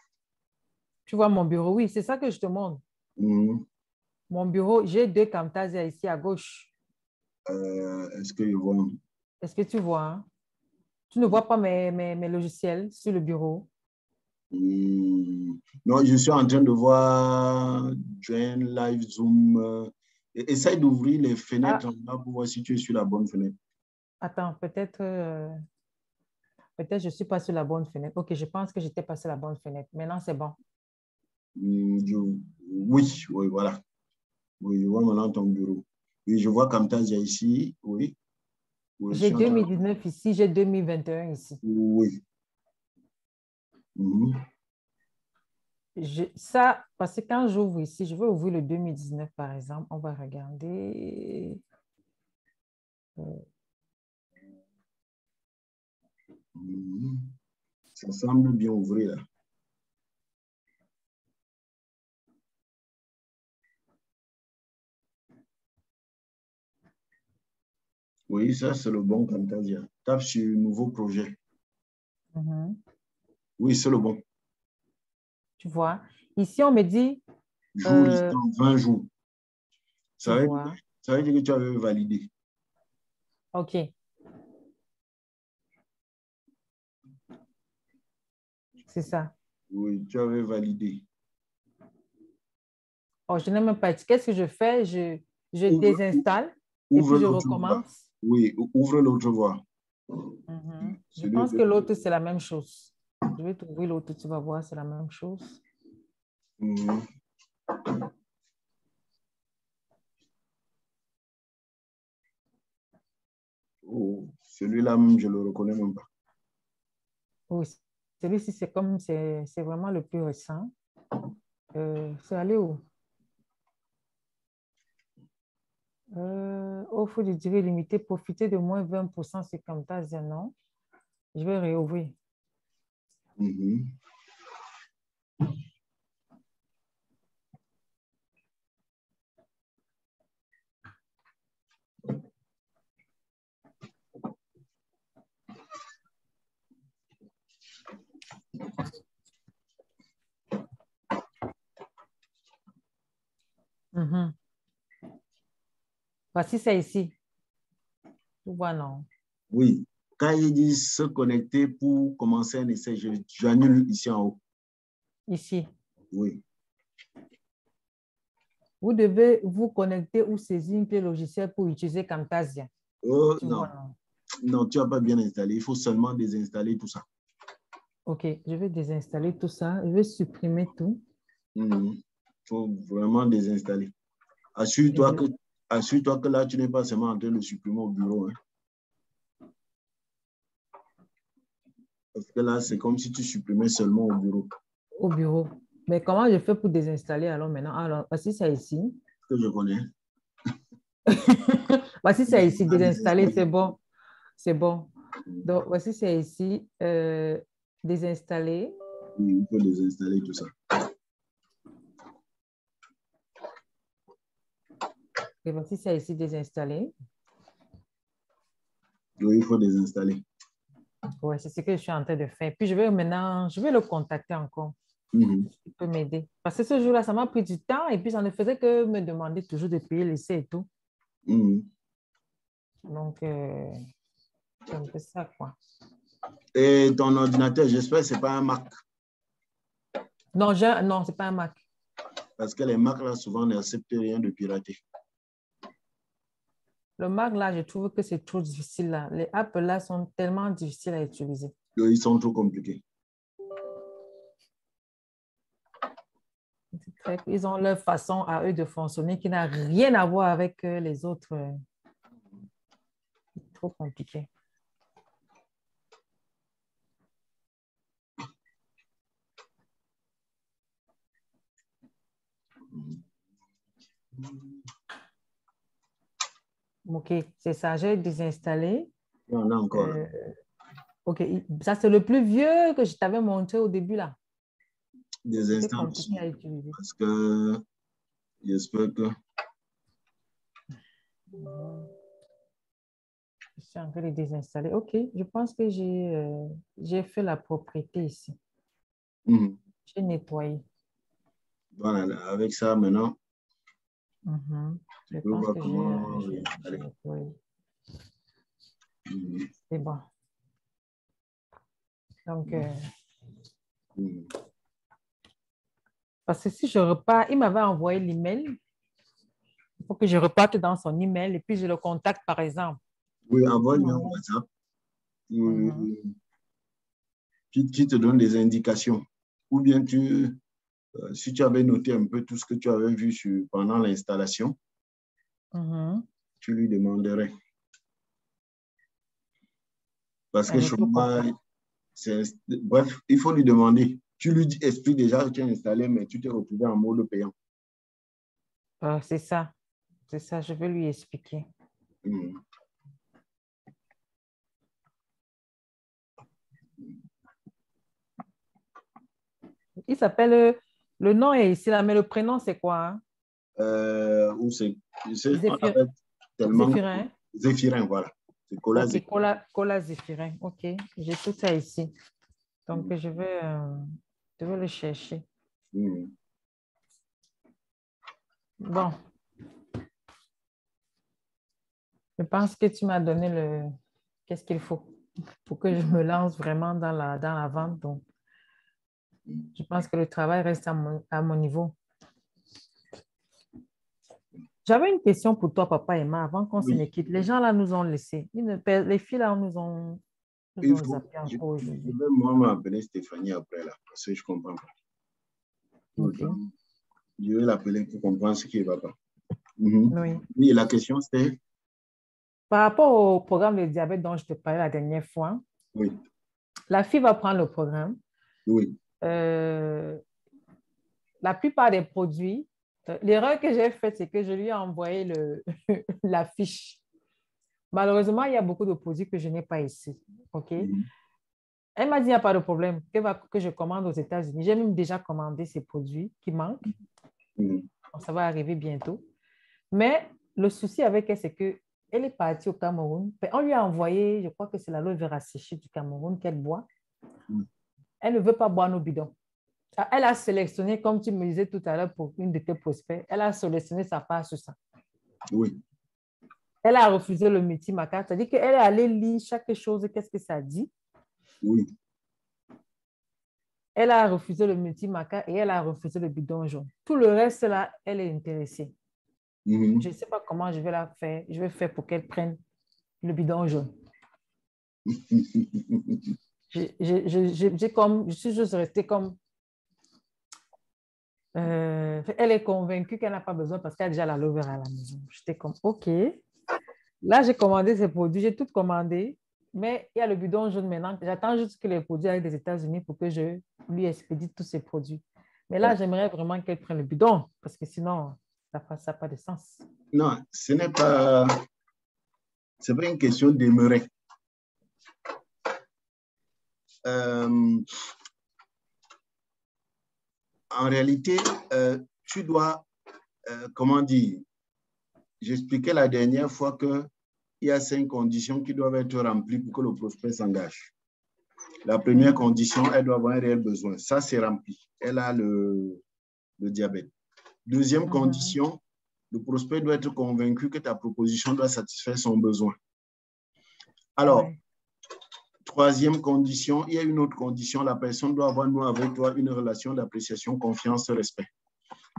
S3: Tu vois mon bureau? Oui, c'est ça que je te montre.
S2: Mhm.
S3: Mon bureau, j'ai deux Camtasia ici à gauche.
S2: Est-ce que je vois?
S3: Est-ce que tu vois, hein? Tu ne vois pas mes logiciels sur le bureau?
S2: Non, je suis en train de voir Join Live Zoom. Essaye d'ouvrir les fenêtres
S3: Ah,
S2: là pour voir si tu es sur la bonne fenêtre.
S3: attends, peut-être je ne suis pas sur la bonne fenêtre. OK, je pense que j'étais pas sur la bonne fenêtre. Maintenant, c'est bon.
S2: Oui, oui, voilà. Oui, je vois maintenant ton bureau. Oui, je vois Camtasia ici. Oui, oui, je
S3: J'ai
S2: suis en train.
S3: 2019 ici, j'ai 2021 ici.
S2: Oui. Mhm.
S3: Ça, parce que quand j'ouvre ici, je vais ouvrir le 2019 par exemple. On va regarder. Euh,
S2: Mhm. Ça semble bien ouvrir là. Oui, ça, c'est le bon Camtasia. Tape sur nouveau projet.
S3: mhm.
S2: Oui, c'est le bon.
S3: Tu vois, ici, on me dit,
S2: Jour
S3: euh,
S2: listant 20 jours.
S3: tu
S2: Ça veut dire,
S3: vois,
S2: ça veut dire que tu avais validé.
S3: OK, c'est ça.
S2: Oui, tu avais validé.
S3: Oh, je n'ai même pas dit. Qu'est-ce que je fais? Je
S2: Ouvre,
S3: désinstalle et
S2: ouvre
S3: puis je
S2: l'autre voie.
S3: recommence.
S2: Oui, ouvre l'autre voie.
S3: Mhm. Je
S2: Celui
S3: pense
S2: de...
S3: que l'autre, c'est la même chose. Je vais trouver l'autre, tu vas voir, c'est la même chose.
S2: Mhm. Oh, celui-là, même, je ne le reconnais même pas.
S3: Oui, celui-ci, c'est vraiment le plus récent. C'est allé où? Offre de durée limitée, profitez de moins 20% sur Camtasia, non? Je vais réouvrir.
S2: Mhm.
S3: Mhm. Voici, c'est ici. Tu vois, non?
S2: Oui. Quand ils disent se connecter pour commencer un essai, j'annule ici en haut.
S3: Ici.
S2: Oui.
S3: Vous devez vous connecter ou saisir une clé logicielle pour utiliser Camtasia.
S2: Oh,
S3: Tu
S2: non.
S3: vois, non?
S2: Non, tu n'as pas bien installé. Il faut seulement désinstaller tout ça.
S3: OK, je vais désinstaller tout ça. Je vais supprimer tout.
S2: Il faut vraiment désinstaller.
S3: Je
S2: Assure-toi
S3: vais-
S2: que, assure-toi que là, tu n'es pas seulement en train de supprimer au bureau. Hein. Parce que là, c'est comme si tu supprimais seulement au bureau.
S3: Au bureau. Mais comment je fais pour désinstaller alors maintenant? Alors, voici ça ici.
S2: Que je connais.
S3: Voici ça ici,
S2: Ah,
S3: désinstaller,
S2: désinstaller.
S3: c'est bon. C'est bon. Donc, voici ça ici, désinstaller.
S2: Oui, il faut désinstaller tout ça.
S3: Et voici ça ici, désinstaller.
S2: Oui, il faut désinstaller.
S3: Ouais, c'est ce que je suis en train de faire. Puis je vais maintenant, je vais le contacter encore.
S2: Mhm.
S3: Il peut m'aider. Parce que ce jour-là, ça m'a pris du temps et puis ça ne faisait que me demander toujours de payer l'essai et tout.
S2: Mhm.
S3: Donc, c'est un peu ça, quoi.
S2: Et ton ordinateur, j'espère que ce n'est pas un Mac.
S3: Non, non, c'est pas un Mac.
S2: Parce que les Mac, là, souvent, n'acceptent rien de piraté.
S3: Le Mac, là, je trouve que c'est trop difficile, là. Les apps, là, sont tellement difficiles à utiliser.
S2: Ils sont trop compliqués.
S3: Ils ont leur façon à eux de fonctionner qui n'a rien à voir avec les autres. C'est trop compliqué. OK, c'est ça. J'ai désinstallé.
S2: Il y en a encore. Là.
S3: OK, ça, c'est le plus vieux que je t'avais montré au début, là.
S2: Des
S3: C'était
S2: instants
S3: compliqué
S2: dessus.
S3: à utiliser.
S2: Parce que j'espère que.
S3: Je suis en train de désinstaller. OK, je pense que j'ai fait la propriété ici. J'ai nettoyé.
S2: Voilà, avec ça, maintenant,
S3: Je
S2: tu peux
S3: pense
S2: voir
S3: que
S2: comment
S3: j'ai
S2: réinstaller.
S3: nettoyé. C'est bon. Donc, parce que si je repars, il m'avait envoyé l'email. Il faut que je reparte dans son email et puis je le contacte, par exemple.
S2: Oui, envoie-lui un WhatsApp qui te donne des indications. Ou bien si tu avais noté un peu tout ce que tu avais vu pendant l'installation, tu lui demanderais. Parce que
S3: Je peux
S2: moi,
S3: comprendre.
S2: bref, il faut lui demander. Tu lui expliques déjà que tu as installé, mais tu t'es retrouvé en mode payant.
S3: C'est ça. C'est ça, je vais lui expliquer. Il s'appelle, le nom est ici, là, mais le prénom, c'est quoi?
S2: Ou on
S3: Zéphyr,
S2: appelle tellement
S3: Zéphyrin.
S2: Zéphyrin, voilà. C'est Cola
S3: OK,
S2: Zéphyrin.
S3: Cola Zéphyrin. OK, j'ai tout ça ici. Donc, je vais le chercher. Bon, je pense que tu m'as donné qu'est-ce qu'il faut pour que je me lance vraiment dans la vente. Donc, je pense que le travail reste à mon niveau. J'avais une question pour toi, papa et maman, avant qu'on se
S2: Oui.
S3: quitte. Les gens là nous ont laissés. Les filles là nous
S2: Il
S3: ont
S2: faut,
S3: zappé
S2: je
S3: encore aujourd'hui.
S2: vais moi m'appeler Stéphanie après, là, parce que je ne comprends pas.
S3: OK.
S2: Je vais l'appeler pour comprendre ce qui ne va pas.
S3: Oui.
S2: Oui, la question, c'était?
S3: Par rapport au programme de diabète dont je te parlais la dernière fois,
S2: Oui.
S3: la fille va prendre le programme.
S2: Oui.
S3: La plupart des produits, l'erreur que j'ai faite, c'est que je lui ai envoyé la fiche. Malheureusement, il y a beaucoup de produits que je n'ai pas ici. OK?
S2: Mhm.
S3: Elle m'a dit, il n'y a pas de problème, que je commande aux États-Unis. J'ai même déjà commandé ces produits qui manquent.
S2: Mhm.
S3: Donc, ça va arriver bientôt. Mais le souci avec elle, c'est qu'elle est partie au Cameroun. On lui a envoyé, je crois que c'est l'aloe vera séchée du Cameroun qu'elle boit.
S2: Mhm.
S3: Elle ne veut pas boire nos bidons. Elle a sélectionné, comme tu me disais tout à l'heure pour une de tes prospects, elle a sélectionné sa part sur ça.
S2: Oui.
S3: Elle a refusé le multimaca. C'est-à-dire qu'elle est allée lire chaque chose, qu'est-ce que ça dit.
S2: Oui.
S3: Elle a refusé le multimaca et elle a refusé le bidon jaune. Tout le reste, là, elle est intéressée.
S2: Mhm.
S3: Je ne sais pas comment je vais la faire. Je vais faire pour qu'elle prenne le bidon jaune. Je suis juste restée comme... elle est convaincue qu'elle n'a pas besoin parce qu'elle a déjà l'aloe vera à la maison. J'étais comme, OK. Là, j'ai commandé ces produits, j'ai tout commandé, mais il y a le bidon jaune maintenant. J'attends juste que les produits arrivent des États-Unis pour que je lui expédie tous ces produits. Mais là, j'aimerais vraiment qu'elle prenne le bidon parce que sinon, ça n'a pas de sens.
S2: Non, ce n'est pas, c'est pas une question d'aimerer. En réalité, tu dois, comment dire, j'expliquais la dernière fois qu'il y a 5 conditions qui doivent être remplies pour que le prospect s'engage. La première condition, elle doit avoir un réel besoin. Ça, c'est rempli. Elle a le diabète. Deuxième condition, le prospect doit être convaincu que ta proposition doit satisfaire son besoin. Alors, troisième condition, il y a une autre condition, la personne doit avoir, nous, avec toi, une relation d'appréciation, confiance, respect.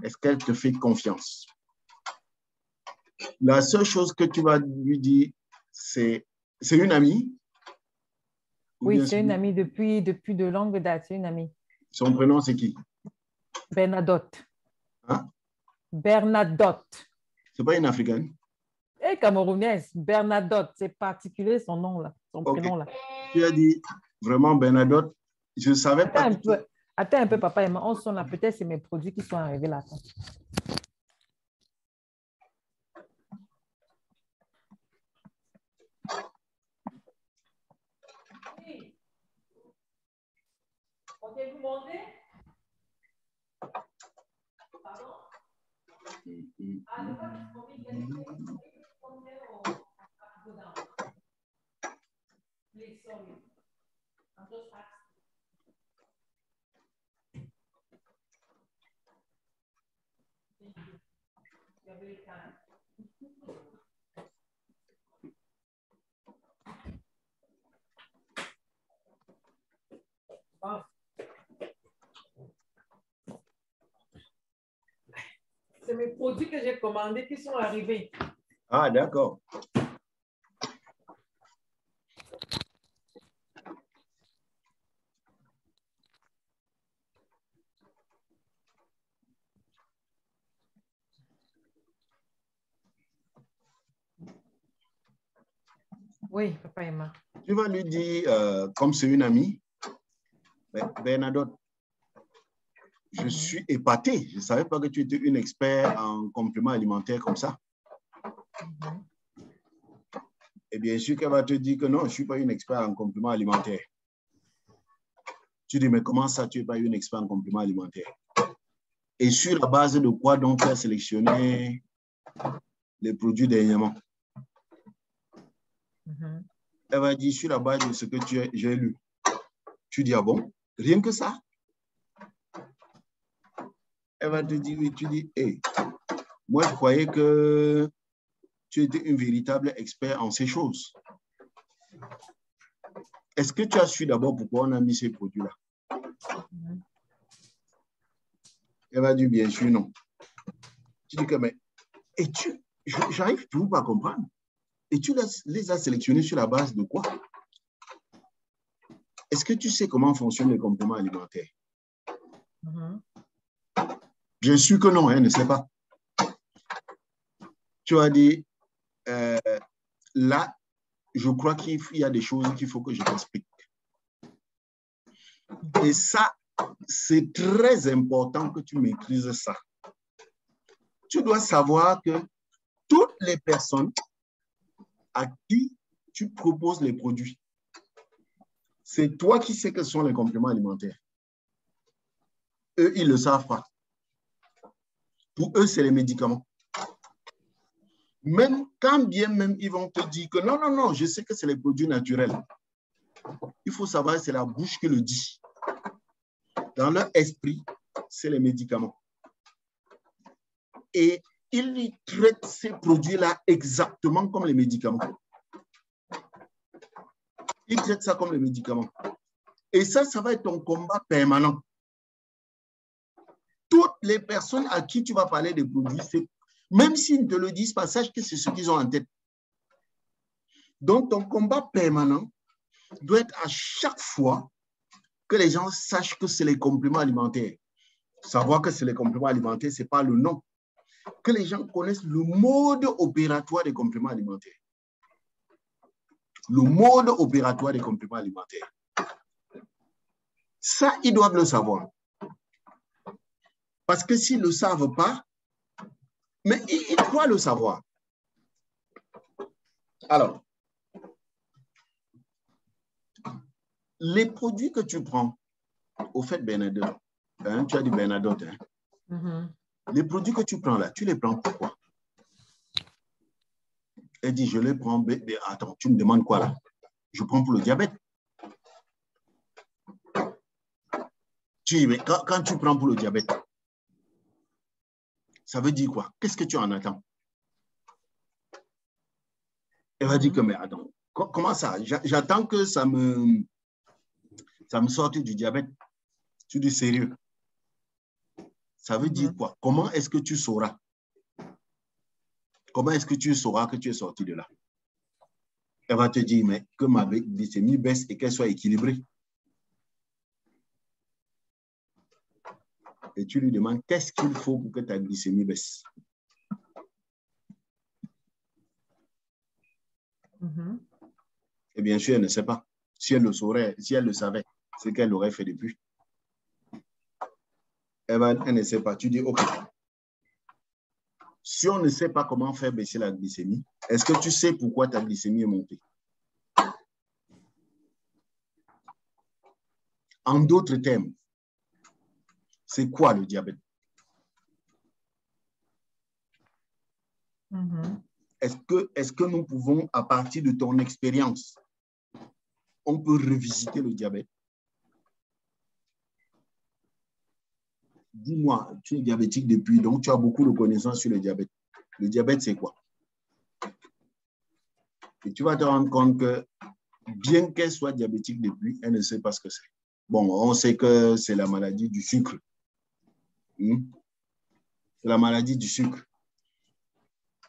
S2: Est-ce qu'elle te fait confiance? La seule chose que tu vas lui dire, c'est une amie?
S3: Oui, c'est une amie depuis de longue date, c'est une amie.
S2: Son prénom, c'est qui?
S3: Bernadotte.
S2: Hein?
S3: Bernadotte.
S2: C'est pas une Africaine?
S3: Et camerounaise, Bernadotte, c'est particulier son nom là, son prénom là.
S2: Tu as dit vraiment Bernadotte, je ne savais pas.
S3: Attends un peu, papa, Emma, on sonne là, peut-être c'est mes produits qui sont arrivés là. Oui. On peut vous demander? Pardon? Ah, je crois que c'est please, sorry. I'm just asking. Thank you. You're very kind. Oh. C'est mes produits que j'ai commandés qui sont arrivés.
S2: Ah, d'accord.
S3: Oui, papa Emma.
S2: Tu vas lui dire, comme c'est une amie, Bernadotte, je suis épaté. Je ne savais pas que tu étais une experte en compléments alimentaires comme ça. Et bien sûr qu'elle va te dire que non, je ne suis pas une experte en compléments alimentaires. Tu dis, mais comment ça, tu n'es pas une experte en compléments alimentaires? Et sur la base de quoi donc tu as sélectionné les produits dernièrement? Elle va dire sur la base de ce que j'ai lu. Tu dis, ah bon? Rien que ça? Elle va te dire, oui, tu dis, hey, moi je croyais que tu étais une véritable expert en ces choses. Est-ce que tu as su d'abord pourquoi on a mis ces produits-là? Elle va dire, bien sûr, non. Tu dis que, mais, et j'arrive toujours pas à comprendre. Et tu les as sélectionnés sur la base de quoi? Est-ce que tu sais comment fonctionnent les compléments alimentaires? Bien sûr que non, elle ne sait pas. Tu as dit, là, je crois qu'il y a des choses qu'il faut que je t'explique. Et ça, c'est très important que tu maîtrises ça. Tu dois savoir que toutes les personnes à qui tu proposes les produits. C'est toi qui sais que ce sont les compléments alimentaires. Eux, ils ne le savent pas. Pour eux, c'est les médicaments. Même quand bien même ils vont te dire que non, non, non, je sais que c'est les produits naturels. Il faut savoir que c'est la bouche qui le dit. Dans leur esprit, c'est les médicaments. Et ils traitent ces produits-là exactement comme les médicaments. Ils traitent ça comme les médicaments. Et ça va être ton combat permanent. Toutes les personnes à qui tu vas parler des produits, même s'ils ne te le disent pas, sache que c'est ce qu'ils ont en tête. Donc, ton combat permanent doit être à chaque fois que les gens sachent que c'est les compléments alimentaires. Savoir que c'est les compléments alimentaires, ce n'est pas le nom. Que les gens connaissent le mode opératoire des compléments alimentaires. Le mode opératoire des compléments alimentaires. Ça, ils doivent le savoir. Parce que s'ils ne le savent pas, mais ils doivent le savoir. Alors, les produits que tu prends, au fait, Bernadotte, hein, tu as dit Bernadotte, hein? Les produits que tu prends là, tu les prends pourquoi? Elle dit, je les prends, attends, tu me demandes quoi là? Je prends pour le diabète. Tu dis, mais quand tu prends pour le diabète, ça veut dire quoi? Qu'est-ce que tu en attends? Elle va dire que, mais attends, comment ça? J'attends que ça me sorte du diabète. Tu dis sérieux. Ça veut dire quoi? Comment est-ce que tu sauras? Comment est-ce que tu sauras que tu es sorti de là? Elle va te dire, mais que ma glycémie baisse et qu'elle soit équilibrée. Et tu lui demandes, qu'est-ce qu'il faut pour que ta glycémie baisse? Et bien sûr, elle ne sait pas. Si elle le saurait, si elle le savait, c'est qu'elle l'aurait fait depuis. Elle ne sait pas. Tu dis, OK. Si on ne sait pas comment faire baisser la glycémie, est-ce que tu sais pourquoi ta glycémie est montée? En d'autres termes, c'est quoi le diabète? Est-ce que nous pouvons, à partir de ton expérience, on peut revisiter le diabète? Dis-moi, tu es diabétique depuis, donc tu as beaucoup de connaissances sur le diabète. Le diabète, c'est quoi? Et tu vas te rendre compte que, bien qu'elle soit diabétique depuis, elle ne sait pas ce que c'est. Bon, on sait que c'est la maladie du sucre. C'est la maladie du sucre.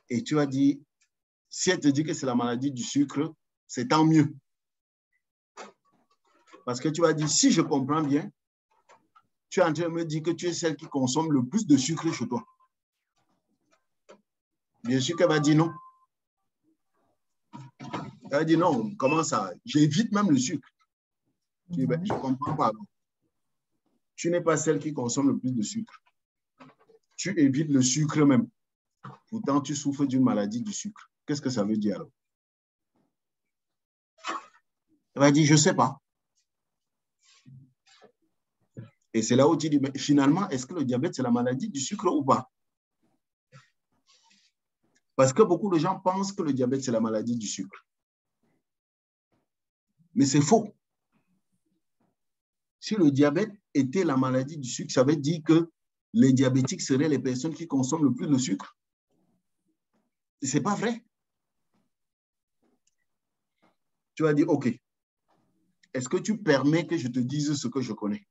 S2: Et tu vas dire, si elle te dit que c'est la maladie du sucre, c'est tant mieux. Parce que tu vas dire, si je comprends bien, tu es en train de me dire que tu es celle qui consomme le plus de sucre chez toi. Bien sûr qu'elle va dire non. Elle va dire non, comment ça? J'évite même le sucre. Je dis, ben, je ne comprends pas. Tu n'es pas celle qui consomme le plus de sucre. Tu évites le sucre même. Pourtant, tu souffres d'une maladie du sucre. Qu'est-ce que ça veut dire alors? Elle va dire, je ne sais pas. Et c'est là où tu dis, mais finalement, est-ce que le diabète, c'est la maladie du sucre ou pas? Parce que beaucoup de gens pensent que le diabète, c'est la maladie du sucre. Mais c'est faux. Si le diabète était la maladie du sucre, ça veut dire que les diabétiques seraient les personnes qui consomment le plus de sucre. Ce n'est pas vrai. Tu vas dire, OK, est-ce que tu permets que je te dise ce que je connais?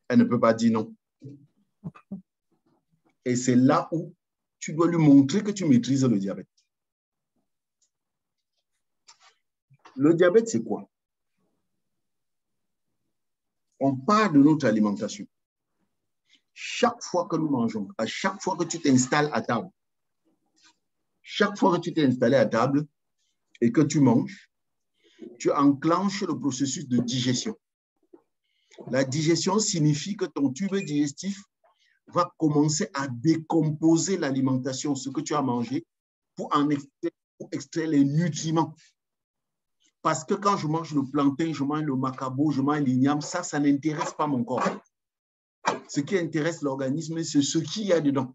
S2: Elle ne peut pas dire non. Et c'est là où tu dois lui montrer que tu maîtrises le diabète. Le diabète, c'est quoi? On parle de notre alimentation. Chaque fois que nous mangeons, à chaque fois que tu t'installes à table, chaque fois que tu t'es installé à table et que tu manges, tu enclenches le processus de digestion. La digestion signifie que ton tube digestif va commencer à décomposer l'alimentation, ce que tu as mangé, pour extraire les nutriments. Parce que quand je mange le plantain, je mange le macabo, je mange l'igname, ça n'intéresse pas mon corps. Ce qui intéresse l'organisme, c'est ce qu'il y a dedans.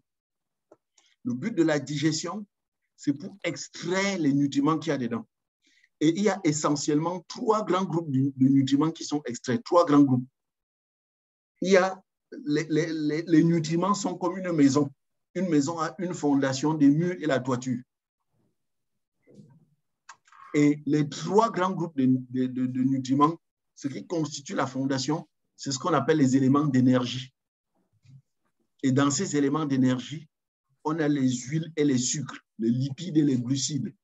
S2: Le but de la digestion, c'est pour extraire les nutriments qu'il y a dedans. Et il y a essentiellement 3 grands groupes de nutriments qui sont extraits, 3 grands groupes. Il y a les nutriments sont comme une maison. Une maison a une fondation, des murs et la toiture. Et les 3 grands groupes de nutriments, ce qui constitue la fondation, c'est ce qu'on appelle les éléments d'énergie. Et dans ces éléments d'énergie, on a les huiles et les sucres, les lipides et les glucides.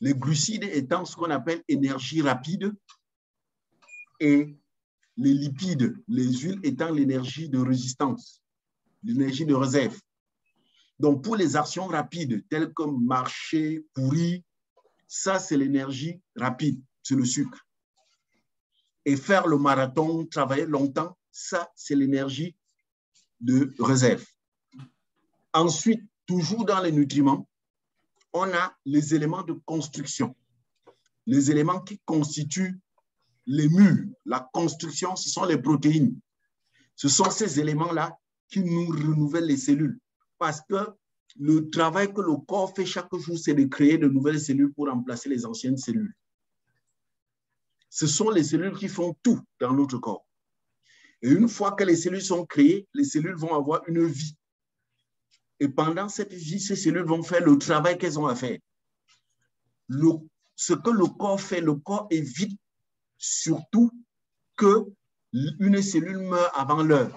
S2: Les glucides étant ce qu'on appelle énergie rapide et les lipides, les huiles étant l'énergie de résistance, l'énergie de réserve. Donc, pour les actions rapides, telles que marcher, courir, ça, c'est l'énergie rapide, c'est le sucre. Et faire le marathon, travailler longtemps, ça, c'est l'énergie de réserve. Ensuite, toujours dans les nutriments, on a les éléments de construction. Les éléments qui constituent les murs, la construction, ce sont les protéines. Ce sont ces éléments-là qui nous renouvellent les cellules. Parce que le travail que le corps fait chaque jour, c'est de créer de nouvelles cellules pour remplacer les anciennes cellules. Ce sont les cellules qui font tout dans notre corps. Et une fois que les cellules sont créées, les cellules vont avoir une vie. Et pendant cette vie, ces cellules vont faire le travail qu'elles ont à faire. Ce que le corps fait, le corps évite surtout qu'une cellule meure avant l'heure.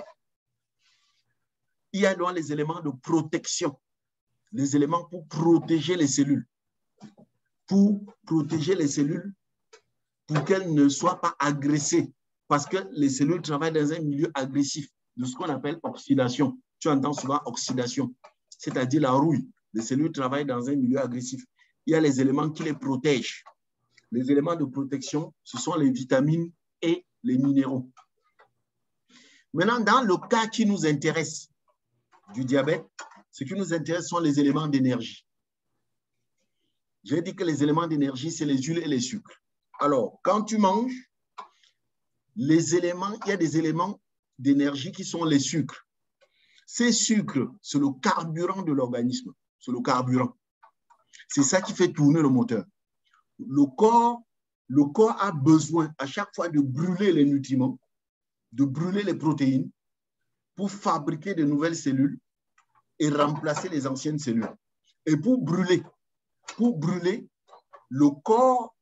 S2: Il y a donc les éléments de protection, les éléments pour protéger les cellules, pour qu'elles ne soient pas agressées, parce que les cellules travaillent dans un milieu agressif, de ce qu'on appelle oxydation. Tu entends souvent oxydation, c'est-à-dire la rouille. Les cellules travaillent dans un milieu agressif. Il y a les éléments qui les protègent. Les éléments de protection, ce sont les vitamines et les minéraux. Maintenant, dans le cas qui nous intéresse du diabète, ce qui nous intéresse sont les éléments d'énergie. J'ai dit que les éléments d'énergie, c'est les huiles et les sucres. Alors, quand tu manges, il y a des éléments d'énergie qui sont les sucres. Ces sucres, c'est le carburant de l'organisme. C'est le carburant. C'est ça qui fait tourner le moteur. Le corps a besoin à chaque fois de brûler les nutriments, de brûler les protéines pour fabriquer de nouvelles cellules et remplacer les anciennes cellules. Et pour brûler, le corps,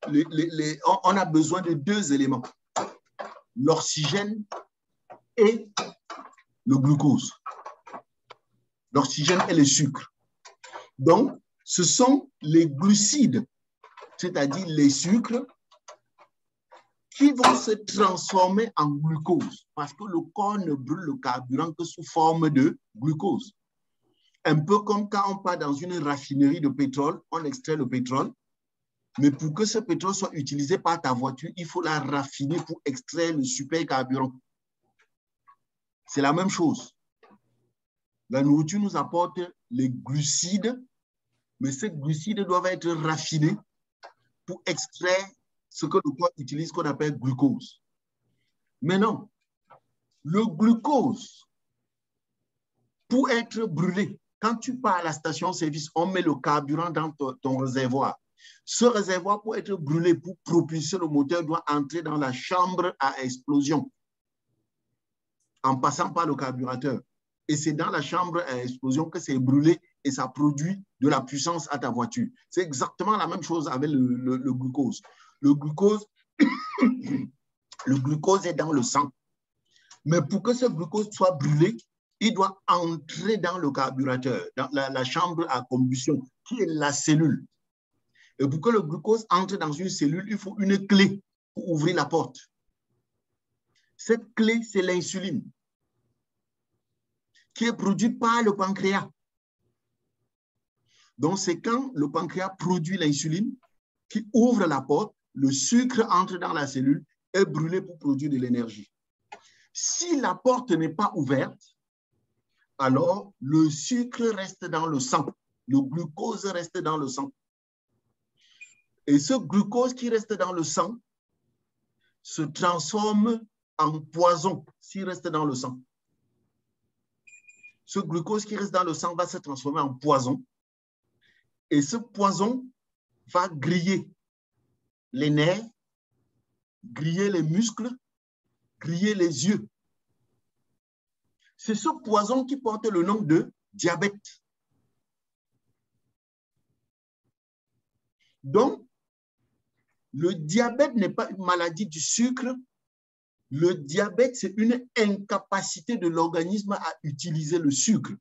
S2: on a besoin de 2 éléments, l'oxygène et le glucose. L'oxygène et le sucre. Donc, ce sont les glucides, c'est-à-dire les sucres, qui vont se transformer en glucose, parce que le corps ne brûle le carburant que sous forme de glucose. Un peu comme quand on part dans une raffinerie de pétrole, on extrait le pétrole, mais pour que ce pétrole soit utilisé par ta voiture, il faut la raffiner pour extraire le supercarburant. C'est la même chose. La nourriture nous apporte les glucides, mais ces glucides doivent être raffinés pour extraire ce que le corps utilise, qu'on appelle glucose. Mais non, le glucose, pour être brûlé, quand tu pars à la station-service, on met le carburant dans ton réservoir. Ce réservoir, pour être brûlé, pour propulser le moteur, doit entrer dans la chambre à explosion en passant par le carburateur. Et c'est dans la chambre à explosion que c'est brûlé et ça produit de la puissance à ta voiture. C'est exactement la même chose avec le glucose. Le glucose est dans le sang. Mais pour que ce glucose soit brûlé, il doit entrer dans le carburateur, dans la chambre à combustion, qui est la cellule. Et pour que le glucose entre dans une cellule, il faut une clé pour ouvrir la porte. Cette clé, c'est l'insuline, qui est produite par le pancréas. Donc, c'est quand le pancréas produit l'insuline qui ouvre la porte, le sucre entre dans la cellule, est brûlé pour produire de l'énergie. Si la porte n'est pas ouverte, alors le sucre reste dans le sang. Le glucose reste dans le sang. Et ce glucose qui reste dans le sang se transforme en poison s'il reste dans le sang. Ce glucose qui reste dans le sang va se transformer en poison. Et ce poison va griller les nerfs, griller les muscles, griller les yeux. C'est ce poison qui porte le nom de diabète. Donc, le diabète n'est pas une maladie du sucre. Le diabète, c'est une incapacité de l'organisme à utiliser le sucre.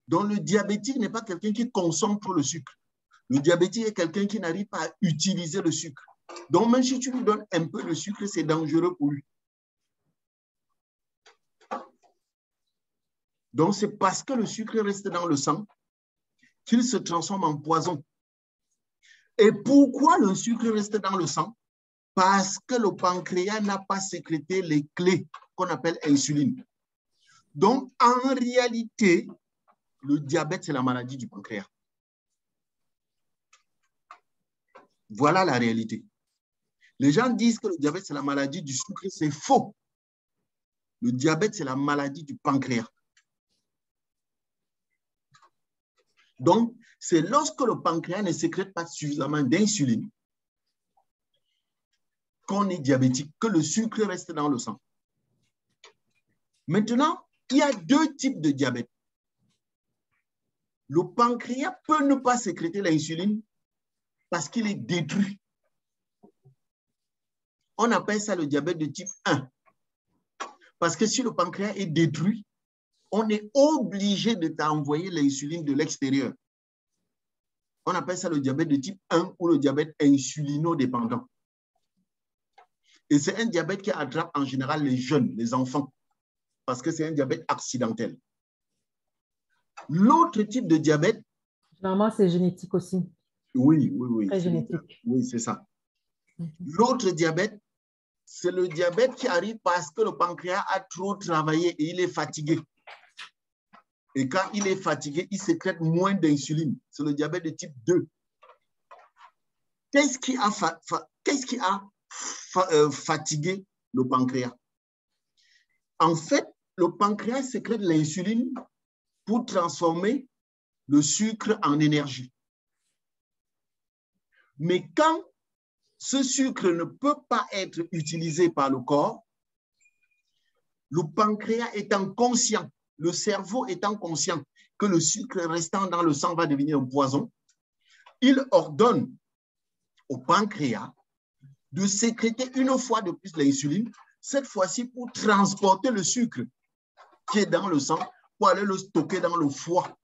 S2: Donc, le diabétique n'est pas quelqu'un qui consomme trop le sucre. Le diabétique est quelqu'un qui n'arrive pas à utiliser le sucre. Donc, même si tu lui donnes un peu de sucre, c'est dangereux pour lui. Donc, c'est parce que le sucre reste dans le sang qu'il se transforme en poison. Et pourquoi le sucre reste dans le sang? Parce que le pancréas n'a pas sécrété les clés qu'on appelle insuline. Donc, en réalité, le diabète, c'est la maladie du pancréas. Voilà la réalité. Les gens disent que le diabète, c'est la maladie du sucre. C'est faux. Le diabète, c'est la maladie du pancréas. Donc, c'est lorsque le pancréas ne sécrète pas suffisamment d'insuline qu'on est diabétique, que le sucre reste dans le sang. Maintenant, il y a deux types de diabète. Le pancréas peut ne pas sécréter l'insuline parce qu'il est détruit. On appelle ça le diabète de type 1. Parce que si le pancréas est détruit, on est obligé de t'envoyer l'insuline de l'extérieur. On appelle ça le diabète de type 1 ou le diabète insulinodépendant. Et c'est un diabète qui attrape en général les jeunes, les enfants, parce que c'est un diabète accidentel. L'autre type de diabète...
S3: Généralement, c'est génétique aussi.
S2: Oui, oui, oui.
S3: Très génétique.
S2: Oui, c'est ça. L'autre diabète, c'est le diabète qui arrive parce que le pancréas a trop travaillé et il est fatigué. Et quand il est fatigué, il sécrète moins d'insuline. C'est le diabète de type 2. Qu'est-ce qui a fatigué le pancréas? En fait, le pancréas sécrète l'insuline pour transformer le sucre en énergie. Mais quand ce sucre ne peut pas être utilisé par le corps, le pancréas étant conscient, le cerveau étant conscient que le sucre restant dans le sang va devenir un poison, il ordonne au pancréas de sécréter une fois de plus l'insuline, cette fois-ci pour transporter le sucre qui est dans le sang, pour aller le stocker dans le foie,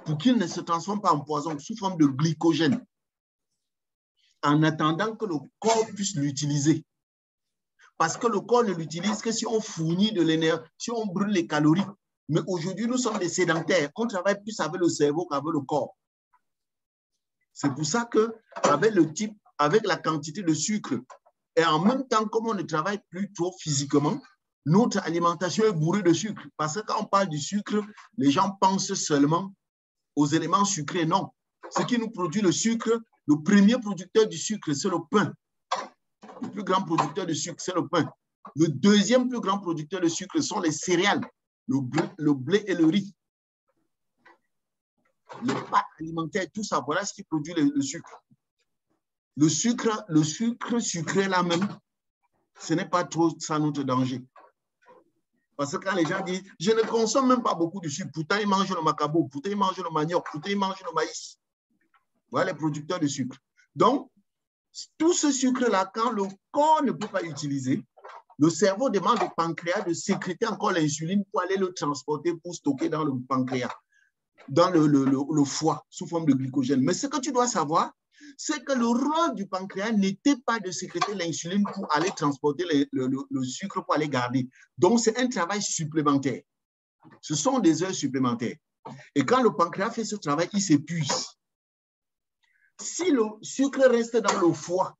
S2: pour qu'il ne se transforme pas en poison sous forme de glycogène, en attendant que le corps puisse l'utiliser. Parce que le corps ne l'utilise que si on fournit de l'énergie, si on brûle les calories. Mais aujourd'hui, nous sommes des sédentaires. On travaille plus avec le cerveau qu'avec le corps. C'est pour ça qu'avec la quantité de sucre, et en même temps, comme on ne travaille plus trop physiquement, notre alimentation est bourrée de sucre. Parce que quand on parle du sucre, les gens pensent seulement aux éléments sucrés. Non. Ce qui nous produit le sucre, le premier producteur du sucre, c'est le pain. Le plus grand producteur de sucre, c'est le pain. Le deuxième plus grand producteur de sucre sont les céréales, le blé et le riz. Les pâtes alimentaires, tout ça, voilà ce qui produit le sucre. Le sucre sucré là-même, ce n'est pas trop ça notre danger. Parce que quand les gens disent, je ne consomme même pas beaucoup de sucre, pourtant ils mangent le macabo, pourtant ils mangent le manioc, pourtant ils mangent le maïs. Voilà les producteurs de sucre. Donc, tout ce sucre-là, quand le corps ne peut pas utiliser, le cerveau demande au pancréas de sécréter encore l'insuline pour aller le transporter, pour stocker dans le pancréas, dans le foie, sous forme de glycogène. Mais ce que tu dois savoir, c'est que le rôle du pancréas n'était pas de sécréter l'insuline pour aller transporter le sucre, pour aller garder. Donc, c'est un travail supplémentaire. Ce sont des heures supplémentaires. Et quand le pancréas fait ce travail, il s'épuise. Si le sucre reste dans le foie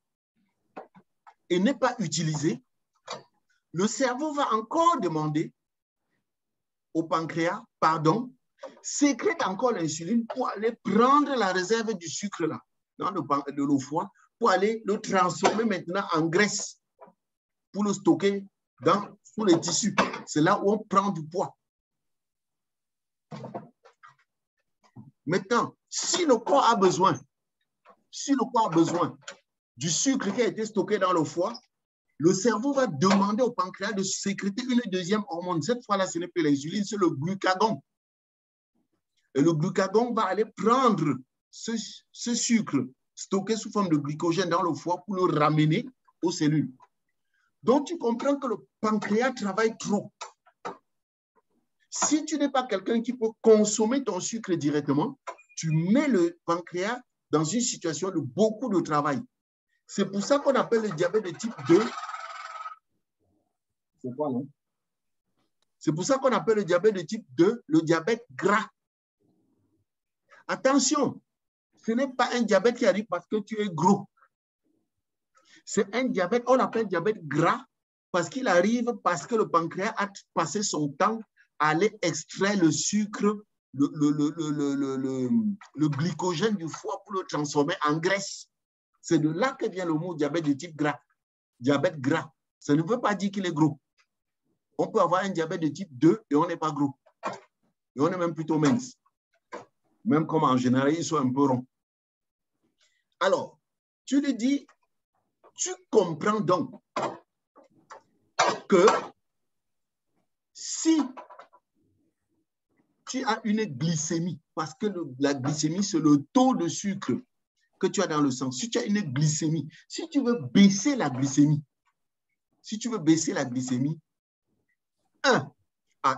S2: et n'est pas utilisée, le cerveau va encore demander au pancréas, pardon, sécrète encore l'insuline pour aller prendre la réserve du sucre là, dans le foie, pour aller le transformer maintenant en graisse, pour le stocker sous les tissus. C'est là où on prend du poids. Maintenant, si le corps a besoin du sucre qui a été stocké dans le foie, le cerveau va demander au pancréas de sécréter une deuxième hormone. Cette fois-là, ce n'est plus l'insuline, c'est le glucagon. Et le glucagon va aller prendre ce sucre stocké sous forme de glycogène dans le foie pour le ramener aux cellules. Donc, tu comprends que le pancréas travaille trop. Si tu n'es pas quelqu'un qui peut consommer ton sucre directement, tu mets le pancréas dans une situation de beaucoup de travail. C'est pour ça qu'on appelle le diabète de type 2. C'est quoi, non? C'est pour ça qu'on appelle le diabète de type 2 le diabète gras. Attention, ce n'est pas un diabète qui arrive parce que tu es gros. C'est un diabète, on l'appelle diabète gras parce qu'il arrive parce que le pancréas a passé son temps à aller extraire le sucre, le glycogène du foie pour le transformer en graisse. C'est de là que vient le mot diabète de type gras. Diabète gras. Ça ne veut pas dire qu'il est gros. On peut avoir un diabète de type 2 et on n'est pas gros. Et on est même plutôt mince. Même comme en général, ils sont un peu ronds. Alors, tu lui dis, tu comprends donc que si tu as une glycémie, parce que la glycémie, c'est le taux de sucre que tu as dans le sang. Si tu as une glycémie, si tu veux baisser la glycémie,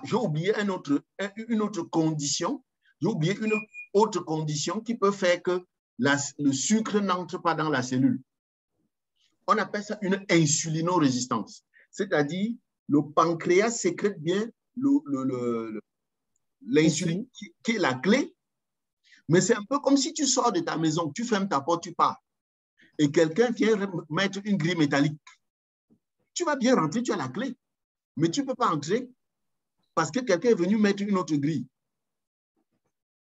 S2: j'ai oublié une autre condition. J'ai oublié une autre condition qui peut faire que le sucre n'entre pas dans la cellule. On appelle ça une insulinorésistance. C'est-à-dire, le pancréas sécrète bien l'insuline qui est la clé, mais c'est un peu comme si tu sors de ta maison, tu fermes ta porte, tu pars, et quelqu'un vient mettre une grille métallique. Tu vas bien rentrer, tu as la clé, mais tu ne peux pas entrer parce que quelqu'un est venu mettre une autre grille.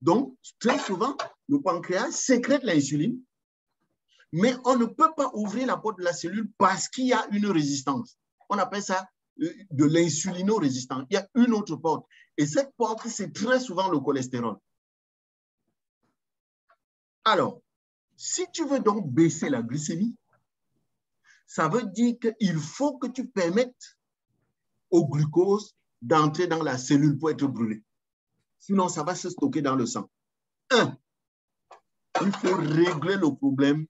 S2: Donc, très souvent, le pancréas sécrète l'insuline, mais on ne peut pas ouvrir la porte de la cellule parce qu'il y a une résistance. On appelle ça de l'insulinorésistance. Il y a une autre porte. Et cette porte, c'est très souvent le cholestérol. Alors, si tu veux donc baisser la glycémie, ça veut dire qu'il faut que tu permettes au glucose d'entrer dans la cellule pour être brûlé. Sinon, ça va se stocker dans le sang. Il faut régler le problème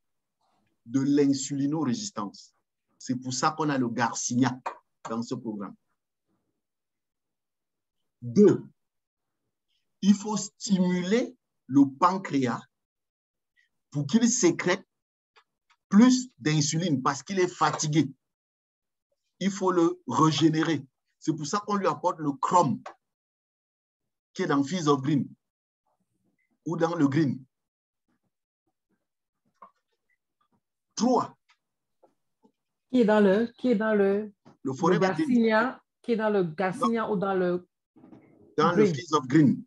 S2: de l'insulinorésistance. C'est pour ça qu'on a le Garcinia dans ce programme. 2, il faut stimuler le pancréas pour qu'il sécrète plus d'insuline parce qu'il est fatigué. Il faut le régénérer. C'est pour ça qu'on lui apporte le chrome qui est dans Fields of Green ou dans le green. 3.
S3: Qui est dans le
S2: Forever
S3: Garcinia, qui est dans le Garcinia ou dans le
S2: Fields of Green.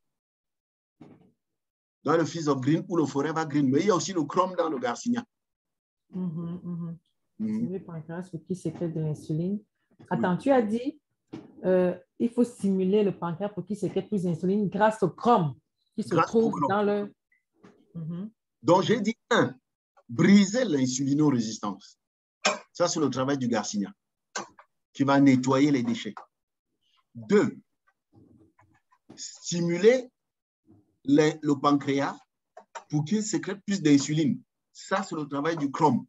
S2: Dans le Fields of Green ou le Forever Green. Mais il y a aussi le chrome dans le Garcinia.
S3: Le pancréas qui sécrète de l'insuline. Attends, tu as dit il faut stimuler le pancréas pour qu'il sécrète plus d'insuline grâce au chrome qui se trouve dans le...
S2: Donc, j'ai dit 1, briser l'insulinorésistance. Ça, c'est le travail du Garcinia qui va nettoyer les déchets. 2, stimuler le pancréas pour qu'il sécrète plus d'insuline. Ça, c'est le travail du chrome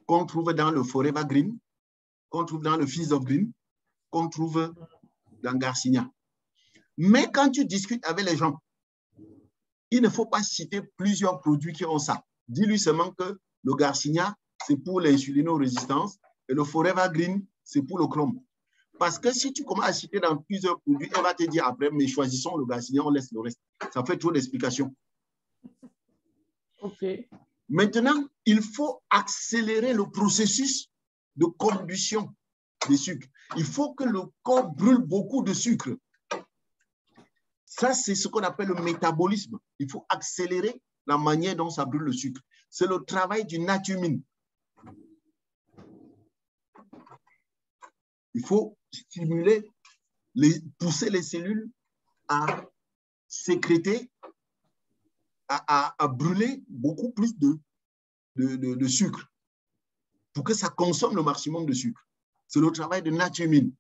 S2: qu'on trouve dans le Forever Green, qu'on trouve dans le Fields of Green, qu'on trouve dans Garcinia. Mais quand tu discutes avec les gens, il ne faut pas citer plusieurs produits qui ont ça. Dis-lui seulement que le Garcinia, c'est pour l'insulinorésistance et le Forever Green, c'est pour le chrome. Parce que si tu commences à citer dans plusieurs produits, elle va te dire après, mais choisissons le Garcinia, on laisse le reste. Ça fait trop d'explications.
S3: OK.
S2: Maintenant, il faut accélérer le processus de combustion des sucres. Il faut que le corps brûle beaucoup de sucre. Ça, c'est ce qu'on appelle le métabolisme. Il faut accélérer la manière dont ça brûle le sucre. C'est le travail du natumine. Il faut stimuler, pousser les cellules à sécréter, à brûler beaucoup plus de sucre pour que ça consomme le maximum de sucre. C'est le travail de natumine.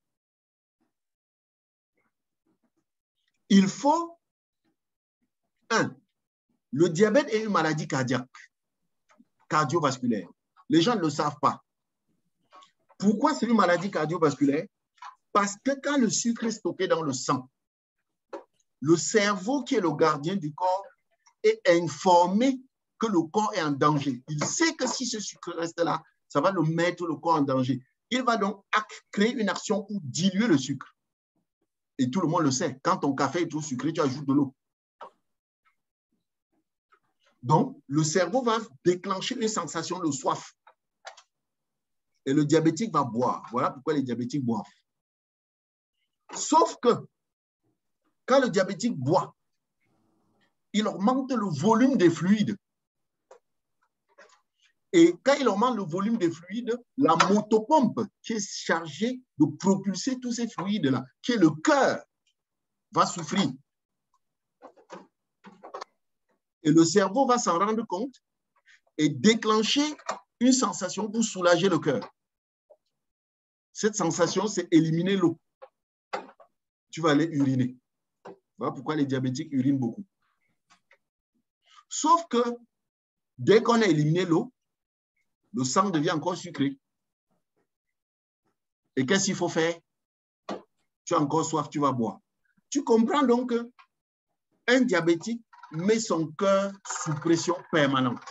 S2: Il faut, le diabète est une maladie cardiaque, cardiovasculaire. Les gens ne le savent pas. Pourquoi c'est une maladie cardiovasculaire? Parce que quand le sucre est stocké dans le sang, le cerveau, qui est le gardien du corps, est informé que le corps est en danger. Il sait que si ce sucre reste là, ça va le mettre le corps en danger. Il va donc créer une action pour diluer le sucre. Et tout le monde le sait. Quand ton café est trop sucré, tu ajoutes de l'eau. Donc, le cerveau va déclencher une sensation de soif. Et le diabétique va boire. Voilà pourquoi les diabétiques boivent. Sauf que, quand le diabétique boit, il augmente le volume des fluides. Et quand il augmente le volume des fluides, la motopompe qui est chargée de propulser tous ces fluides-là, qui est le cœur, va souffrir. Et le cerveau va s'en rendre compte et déclencher une sensation pour soulager le cœur. Cette sensation, c'est éliminer l'eau. Tu vas aller uriner. Voilà pourquoi les diabétiques urinent beaucoup. Sauf que dès qu'on a éliminé l'eau, le sang devient encore sucré. Et qu'est-ce qu'il faut faire? Tu as encore soif, tu vas boire. Tu comprends donc qu'un diabétique met son cœur sous pression permanente.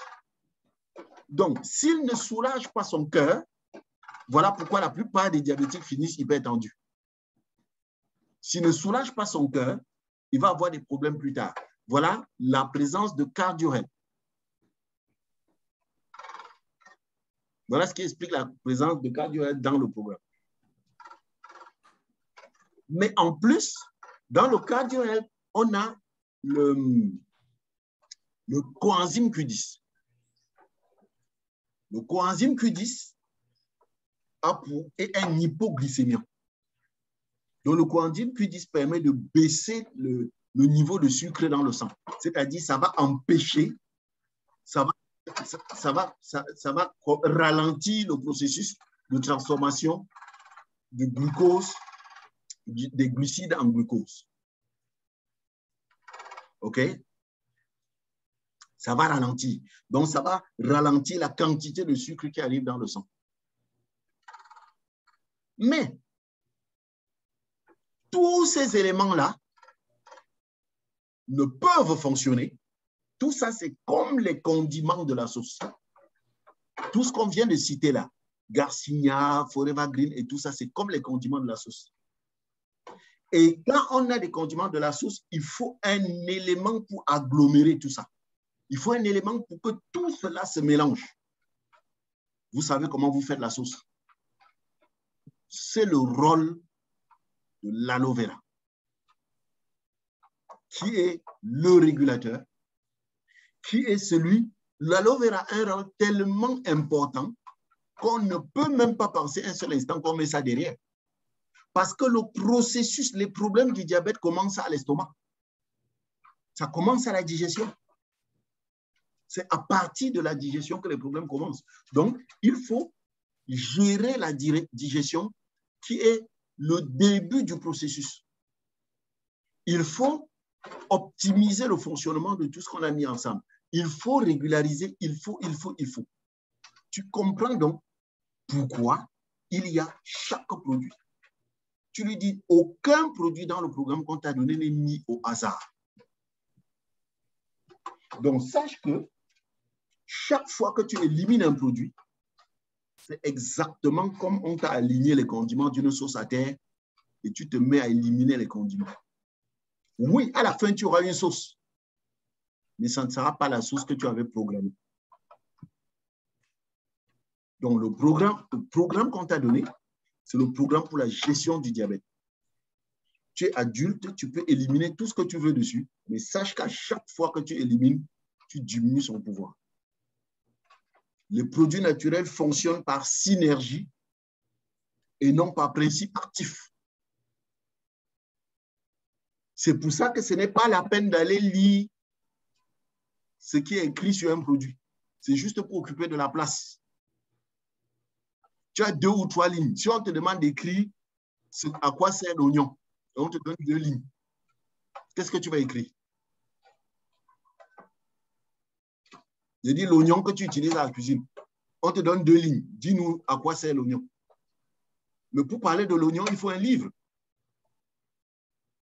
S2: Donc, s'il ne soulage pas son cœur, voilà pourquoi la plupart des diabétiques finissent hypertendus. S'il ne soulage pas son cœur, il va avoir des problèmes plus tard. Voilà la présence de cardiorène. Voilà ce qui explique la présence de cardiorène dans le programme. Mais en plus, dans le cardiorène, on a le coenzyme Q10. Le coenzyme Q10 est un hypoglycémiant. Donc, le coenzyme Q10 permet de baisser le niveau de sucre dans le sang. C'est-à-dire, ça va empêcher, ça va ralentir le processus de transformation du glucose, des glucides en glucose. OK? Ça va ralentir. Donc, ça va ralentir la quantité de sucre qui arrive dans le sang. Mais, tous ces éléments-là ne peuvent fonctionner. Tout ça, c'est comme les condiments de la sauce. Tout ce qu'on vient de citer là, Garcinia, Forever Green et tout ça, c'est comme les condiments de la sauce. Et quand on a des condiments de la sauce, il faut un élément pour agglomérer tout ça. Il faut un élément pour que tout cela se mélange. Vous savez comment vous faites la sauce? C'est le rôle de l'aloe vera, qui est le régulateur, qui est celui, l'aloe vera a un rôle tellement important qu'on ne peut même pas penser un seul instant qu'on met ça derrière. Parce que le processus, les problèmes du diabète commencent à l'estomac. Ça commence à la digestion. C'est à partir de la digestion que les problèmes commencent. Donc, il faut gérer la digestion qui est le début du processus. Il faut optimiser le fonctionnement de tout ce qu'on a mis ensemble. Il faut régulariser, il faut. Tu comprends donc pourquoi il y a chaque produit. Tu lui dis, aucun produit dans le programme qu'on t'a donné n'est mis au hasard. Donc, sache que chaque fois que tu élimines un produit, c'est exactement comme on t'a aligné les condiments d'une sauce à terre et tu te mets à éliminer les condiments. Oui, à la fin, tu auras une sauce, mais ça ne sera pas la sauce que tu avais programmée. Donc, le programme qu'on t'a donné, c'est le programme pour la gestion du diabète. Tu es adulte, tu peux éliminer tout ce que tu veux dessus, mais sache qu'à chaque fois que tu élimines, tu diminues son pouvoir. Les produits naturels fonctionnent par synergie et non par principe actif. C'est pour ça que ce n'est pas la peine d'aller lire ce qui est écrit sur un produit. C'est juste pour occuper de la place. Tu as 2 ou 3 lignes. Si on te demande d'écrire à quoi sert l'oignon, on te donne 2 lignes. Qu'est-ce que tu vas écrire? Je dis l'oignon que tu utilises à la cuisine. On te donne 2 lignes. Dis-nous à quoi sert l'oignon. Mais pour parler de l'oignon, il faut un livre.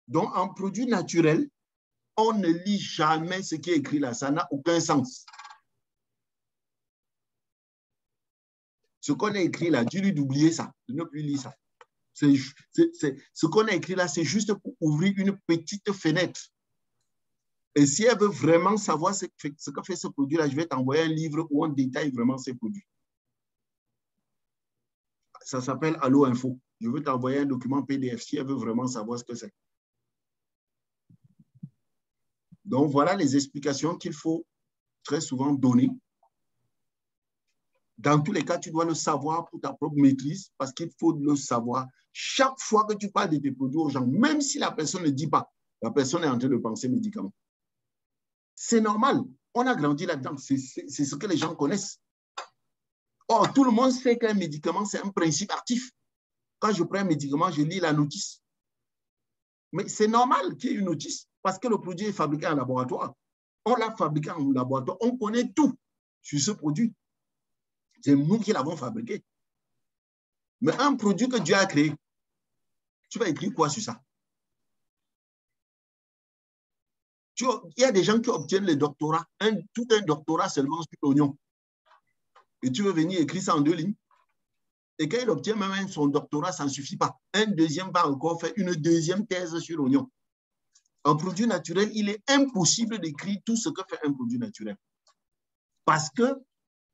S2: Donc, en produit naturel, on ne lit jamais ce qui est écrit là. Ça n'a aucun sens. Ce qu'on a écrit là, dis-lui d'oublier ça, de ne plus lire ça. Ce qu'on a écrit là, c'est juste pour ouvrir une petite fenêtre. Et si elle veut vraiment savoir ce que fait ce produit-là, je vais t'envoyer un livre où on détaille vraiment ces produits. Ça s'appelle Allo Info. Je veux t'envoyer un document PDF si elle veut vraiment savoir ce que c'est. Donc, voilà les explications qu'il faut très souvent donner. Dans tous les cas, tu dois le savoir pour ta propre maîtrise parce qu'il faut le savoir. Chaque fois que tu parles de tes produits aux gens, même si la personne ne dit pas, la personne est en train de penser médicament. C'est normal. On a grandi là-dedans. C'est ce que les gens connaissent. Or, tout le monde sait qu'un médicament, c'est un principe actif. Quand je prends un médicament, je lis la notice. Mais c'est normal qu'il y ait une notice parce que le produit est fabriqué en laboratoire. On l'a fabriqué en laboratoire. On connaît tout sur ce produit. C'est nous qui l'avons fabriqué. Mais un produit que Dieu a créé, tu vas écrire quoi sur ça? Il y a des gens qui obtiennent le doctorat, tout un doctorat seulement sur l'oignon. Et tu veux venir écrire ça en 2 lignes. Et quand il obtient même son doctorat, ça ne suffit pas. Un deuxième va encore faire une deuxième thèse sur l'oignon. En produit naturel, il est impossible d'écrire tout ce que fait un produit naturel. Parce que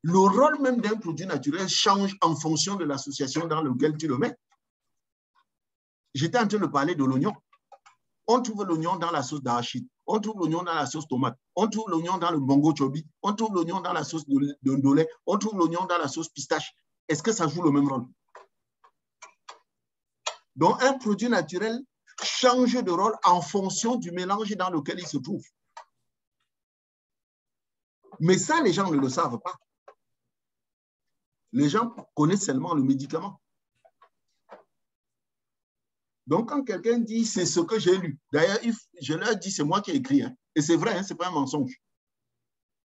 S2: le rôle même d'un produit naturel change en fonction de l'association dans laquelle tu le mets. J'étais en train de parler de l'oignon. On trouve l'oignon dans la sauce d'arachide. On trouve l'oignon dans la sauce tomate. On trouve l'oignon dans le bongo chobi. On trouve l'oignon dans la sauce de ndolé. On trouve l'oignon dans la sauce pistache. Est-ce que ça joue le même rôle? Donc, un produit naturel change de rôle en fonction du mélange dans lequel il se trouve. Mais ça, les gens ne le savent pas. Les gens connaissent seulement le médicament. Donc, quand quelqu'un dit, c'est ce que j'ai lu, d'ailleurs, je leur dis, c'est moi qui ai écrit. Hein. Et c'est vrai, hein, ce n'est pas un mensonge.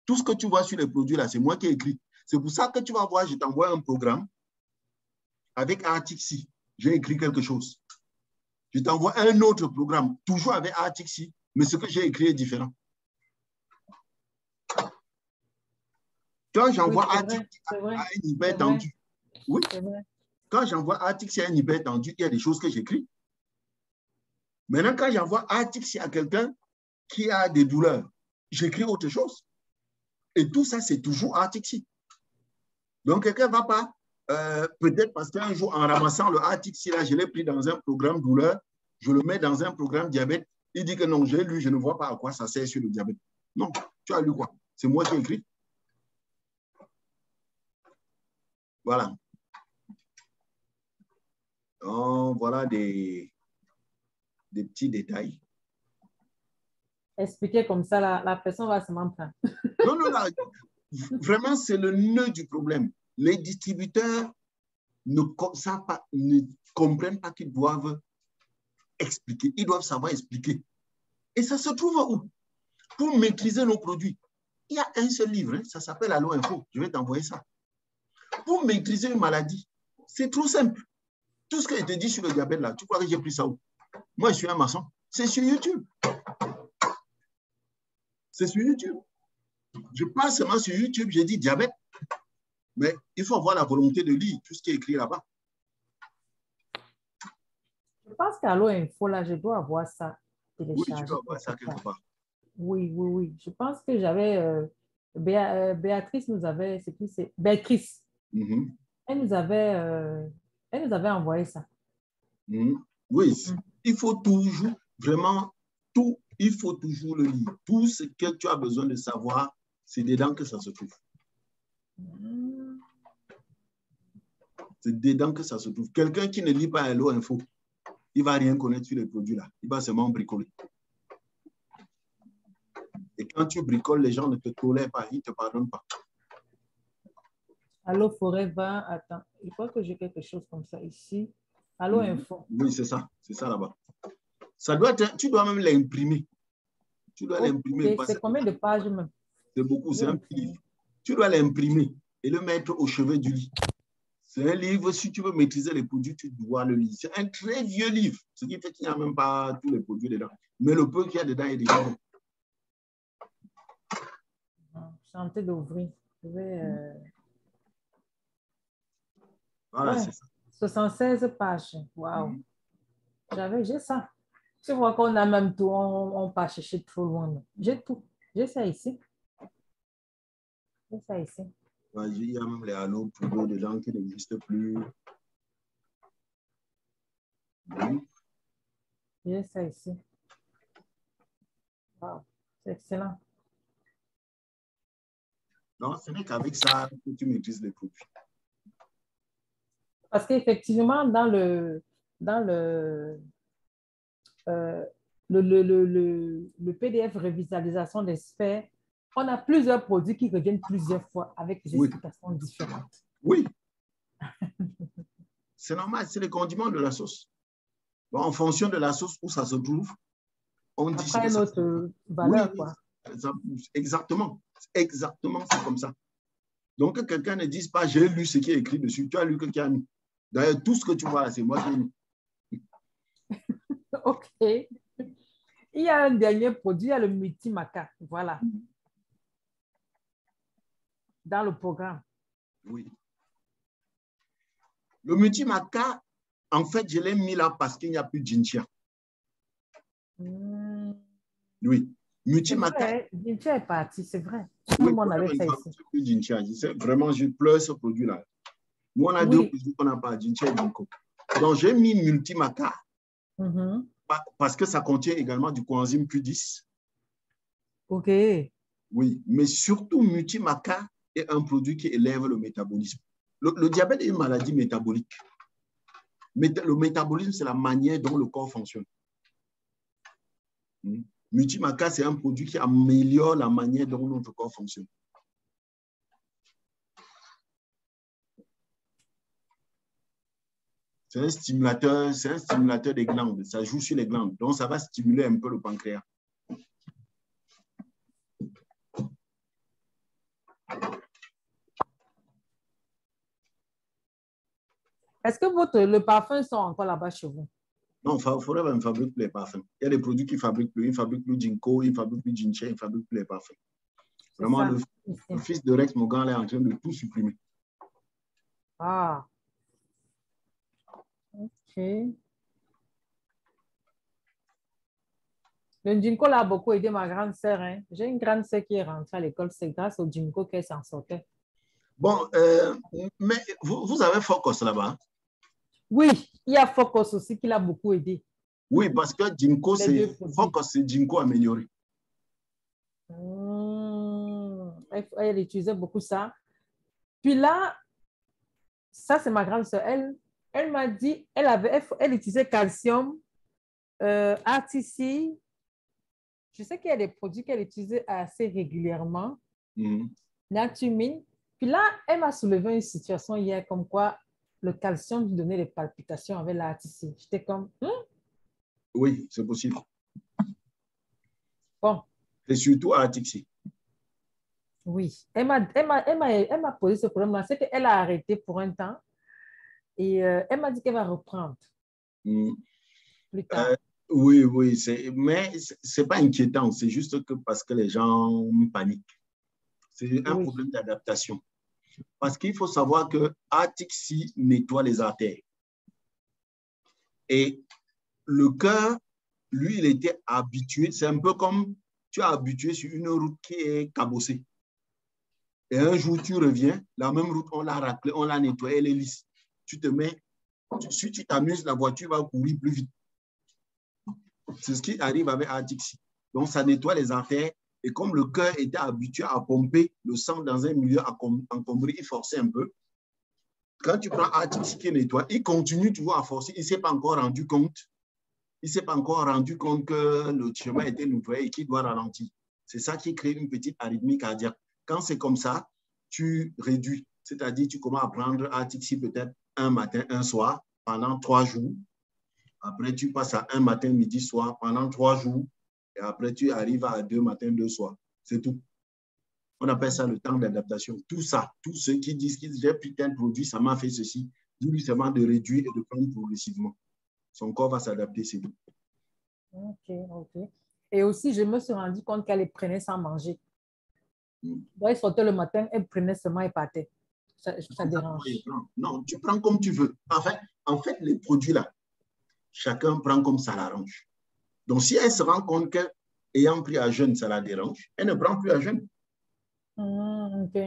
S2: Tout ce que tu vois sur les produits là, c'est moi qui ai écrit. C'est pour ça que tu vas voir, je t'envoie un programme avec Artixi. J'ai écrit quelque chose. Je t'envoie un autre programme, toujours avec Artixi, mais ce que j'ai écrit est différent. Quand j'envoie Artixi à un hypertendu, oui, quand j'envoie Artixi à un hypertendu, il y a des choses que j'écris. Maintenant, quand j'envoie Artixi à quelqu'un qui a des douleurs, j'écris autre chose. Et tout ça, c'est toujours Artixi. Donc, quelqu'un ne va pas, peut-être parce qu'un jour, en ramassant le Artixi, là, je l'ai pris dans un programme douleur, je le mets dans un programme diabète, il dit que non, j'ai lu, je ne vois pas à quoi ça sert sur le diabète. Non, tu as lu quoi? C'est moi qui ai écrit. Voilà. Donc, voilà des petits détails.
S3: Expliquer comme ça, la personne va se mentir.
S2: Non, non, non. Vraiment, c'est le nœud du problème. Les distributeurs ne comprennent pas qu'ils doivent expliquer. Ils doivent savoir expliquer. Et ça se trouve où? Pour maîtriser nos produits. Il y a un seul livre, hein, ça s'appelle Allo Info. Je vais t'envoyer ça. Pour maîtriser une maladie, c'est trop simple. Tout ce que je te dis sur le diabète, là, tu crois que j'ai pris ça où? Moi, je suis un maçon. C'est sur YouTube. C'est sur YouTube. Je parle seulement sur YouTube, j'ai dit diabète. Mais il faut avoir la volonté de lire tout ce qui est écrit là-bas.
S3: Je pense qu'à Allo Info, là, je dois avoir ça téléchargé.
S2: Oui, tu dois avoir ça quelque part.
S3: Oui, oui, oui. Je pense que j'avais... Béatrice nous avait... C'est qui? C'est Béatrice. Elle nous avait envoyé ça.
S2: Oui, il faut toujours, vraiment, tout, il faut toujours le lire. Tout ce que tu as besoin de savoir, c'est dedans que ça se trouve. C'est dedans que ça se trouve. Quelqu'un qui ne lit pas Hello Info, il ne va rien connaître sur les produits là. Il va seulement bricoler. Et quand tu bricoles, les gens ne te tolèrent pas, ils ne te pardonnent pas.
S3: Allo Forever, attends, je crois que j'ai quelque chose comme ça ici. Allo Info.
S2: Oui, c'est ça là-bas. Ça doit être, tu dois même l'imprimer. Tu dois l'imprimer.
S3: C'est combien de pages même?
S2: C'est beaucoup, c'est un petit livre. Tu dois l'imprimer et le mettre au chevet du lit. C'est un livre, si tu veux maîtriser les produits, tu dois le lire. C'est un très vieux livre, ce qui fait qu'il n'y a même pas tous les produits dedans. Mais le peu qu'il y a dedans est déjà bon.
S3: Je suis en train d'ouvrir. Je vais...
S2: Voilà,
S3: ouais,
S2: c'est ça.
S3: 76 pages. Waouh. J'ai ça. Tu vois qu'on a même tout, on part chercher trop loin. J'ai tout. J'ai ça ici. J'ai ça ici.
S2: Ouais, il y a même les Allo Pogo dedans qui n'existent plus.
S3: J'ai ça ici. Wow. C'est excellent.
S2: Non, ce n'est qu'avec ça que tu maîtrises les produits.
S3: Parce qu'effectivement, dans le PDF revisualisation des sphères, on a plusieurs produits qui reviennent plusieurs fois avec des explications différentes.
S2: Oui. C'est normal, c'est le condiment de la sauce. Bon, en fonction de la sauce où ça se trouve, on dit
S3: après une autre valeur, quoi.
S2: Exactement. Exactement, c'est comme ça. Donc, que quelqu'un ne dise pas, j'ai lu ce qui est écrit dessus. Tu as lu que qui a mis. D'ailleurs, tout ce que tu vois, c'est moi qui ai mis.
S3: OK. Il y a un dernier produit, il y a le multimaca. Voilà. Dans le programme.
S2: Oui. Le multimaca, en fait, je l'ai mis là parce qu'il n'y a plus de Jinchia. Oui. Multimaca.
S3: Jinchia est parti, c'est vrai.
S2: Oui,
S3: on avait fait
S2: plus Jinchia. Vraiment, je pleure ce produit-là. Nous, on a deux produits qu'on n'a pas, Jinchia et Ginkgo. Donc, j'ai mis multimaca parce que ça contient également du coenzyme Q10.
S3: OK.
S2: Oui, mais surtout, multimaca est un produit qui élève le métabolisme. Le diabète est une maladie métabolique. Le métabolisme, c'est la manière dont le corps fonctionne. Multimaca, c'est un produit qui améliore la manière dont notre corps fonctionne. C'est un stimulateur des glandes. Ça joue sur les glandes. Donc, ça va stimuler un peu le pancréas.
S3: Est-ce que le parfum sont encore là-bas chez vous?
S2: Non, Forever ne fabrique plus les parfums. Il y a des produits qui fabriquent plus. Ils ne fabriquent plus Ginkgo, ils ne fabriquent plus Jinchia, ils ne fabriquent plus les parfums. Vraiment, le fils de Rex Morgan est en train de tout supprimer.
S3: Ah. OK. Le Ginkgo l'a beaucoup aidé ma grande sœur. Hein. J'ai une grande sœur qui est rentrée à l'école. C'est grâce au Ginkgo qu'elle s'en sortait.
S2: Bon, mais vous avez Focus là-bas?
S3: Oui, il y a Focus aussi qui l'a beaucoup aidé.
S2: Oui, parce que Ginkgo, Focus, c'est Ginkgo amélioré.
S3: Elle utilisait beaucoup ça. Puis là, ça, c'est ma grande sœur. Elle m'a dit, elle utilisait calcium, RTC. Je sais qu'il y a des produits qu'elle utilisait assez régulièrement. Natumine. Puis là, elle m'a soulevé une situation hier comme quoi le calcium lui donnait des palpitations avec la RTC. J'étais comme,
S2: Oui, c'est possible.
S3: Bon.
S2: Et surtout à RTC.
S3: Oui. Elle m'a posé ce problème-là. C'est qu'elle a arrêté pour un temps et elle m'a dit qu'elle va reprendre plus tard.
S2: Oui, mais ce n'est pas inquiétant. C'est juste que parce que les gens paniquent. C'est un problème d'adaptation. Parce qu'il faut savoir que Artixi nettoie les artères. Et le cœur, lui, il était habitué. C'est un peu comme tu es habitué sur une route qui est cabossée. Et un jour, tu reviens, la même route, on l'a raclée, on l'a nettoyée, elle est lisse. Tu te mets, si tu t'amuses, la voiture va courir plus vite. C'est ce qui arrive avec Artixi. Donc, ça nettoie les artères. Et comme le cœur était habitué à pomper le sang dans un milieu encombré, il forçait un peu. Quand tu prends Artixi qui nettoie, il continue toujours à forcer. Il ne s'est pas encore rendu compte. Il ne s'est pas encore rendu compte que le chemin était nettoyé et qu'il doit ralentir. C'est ça qui crée une petite arythmie cardiaque. Quand c'est comme ça, tu réduis. C'est-à-dire, tu commences à prendre Artixi peut-être un matin, un soir, pendant 3 jours. Après, tu passes à un matin, midi, soir, pendant 3 jours. Et après, tu arrives à 2 matins, 2 soirs. C'est tout. On appelle ça le temps d'adaptation. Tout ça, tous ceux qui disent qu'ils j'ai pris tel produit, ça m'a fait ceci, dis-lui seulement de réduire et de prendre progressivement. Son corps va s'adapter, c'est tout.
S3: Ok, ok. Et aussi, je me suis rendu compte qu'elle les prenait sans manger. Donc, elle sortait le matin, elle prenait seulement et partait. Ça dérange.
S2: Non, tu prends comme tu veux. En fait, les produits là, chacun prend comme ça l'arrange. Donc, si elle se rend compte qu'ayant pris à jeûne, ça la dérange, elle ne prend plus à jeûne.
S3: Ok.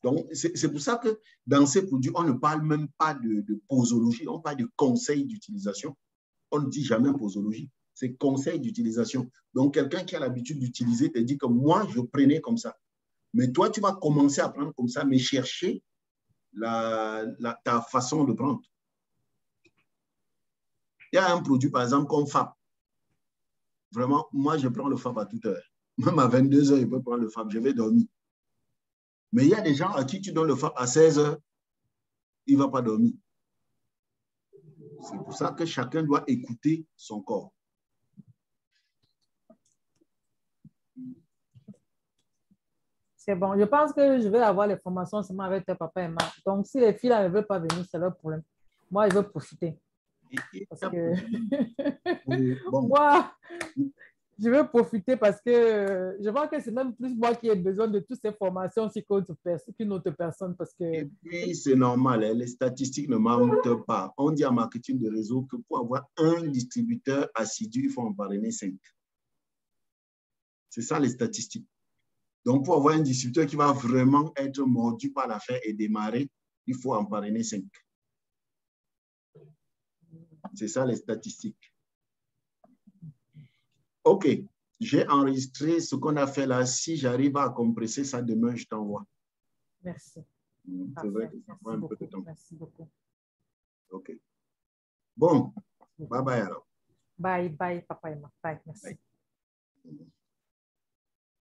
S2: Donc, c'est pour ça que dans ces produits, on ne parle même pas de posologie, on parle de conseil d'utilisation. On ne dit jamais posologie, c'est conseil d'utilisation. Donc, quelqu'un qui a l'habitude d'utiliser te dit que moi, je prenais comme ça. Mais toi, tu vas commencer à prendre comme ça, mais chercher ta façon de prendre. Il y a un produit, par exemple, comme FAP. Vraiment, moi, je prends le FAP à toute heure. Même à 22 heures, je peux prendre le FAP, je vais dormir. Mais il y a des gens à qui tu donnes le FAP à 16 heures, il ne va pas dormir. C'est pour ça que chacun doit écouter son corps.
S3: C'est bon. Je pense que je vais avoir les formations seulement avec tes papa et maman. Donc, si les filles là, ne veulent pas venir, c'est leur problème. Moi, je veux profiter. Parce que
S2: Bon.
S3: moi, je veux profiter parce que je vois que c'est même plus moi qui ai besoin de toutes ces formations qu'une autre personne. Parce que...
S2: Et puis, c'est normal, hein, les statistiques ne mentent pas. On dit en marketing de réseau que pour avoir un distributeur assidu, il faut en parrainer 5. C'est ça les statistiques. Donc, pour avoir un distributeur qui va vraiment être mordu par l'affaire et démarrer, il faut en parrainer 5. C'est ça les statistiques. OK. J'ai enregistré ce qu'on a fait là. Si j'arrive à compresser ça demain, je t'envoie.
S3: Merci.
S2: C'est vrai que ça prend un peu de temps.
S3: Merci beaucoup.
S2: OK. Bon. Bye bye alors.
S3: Bye, bye, papa et maman. Bye, merci.
S2: Bye.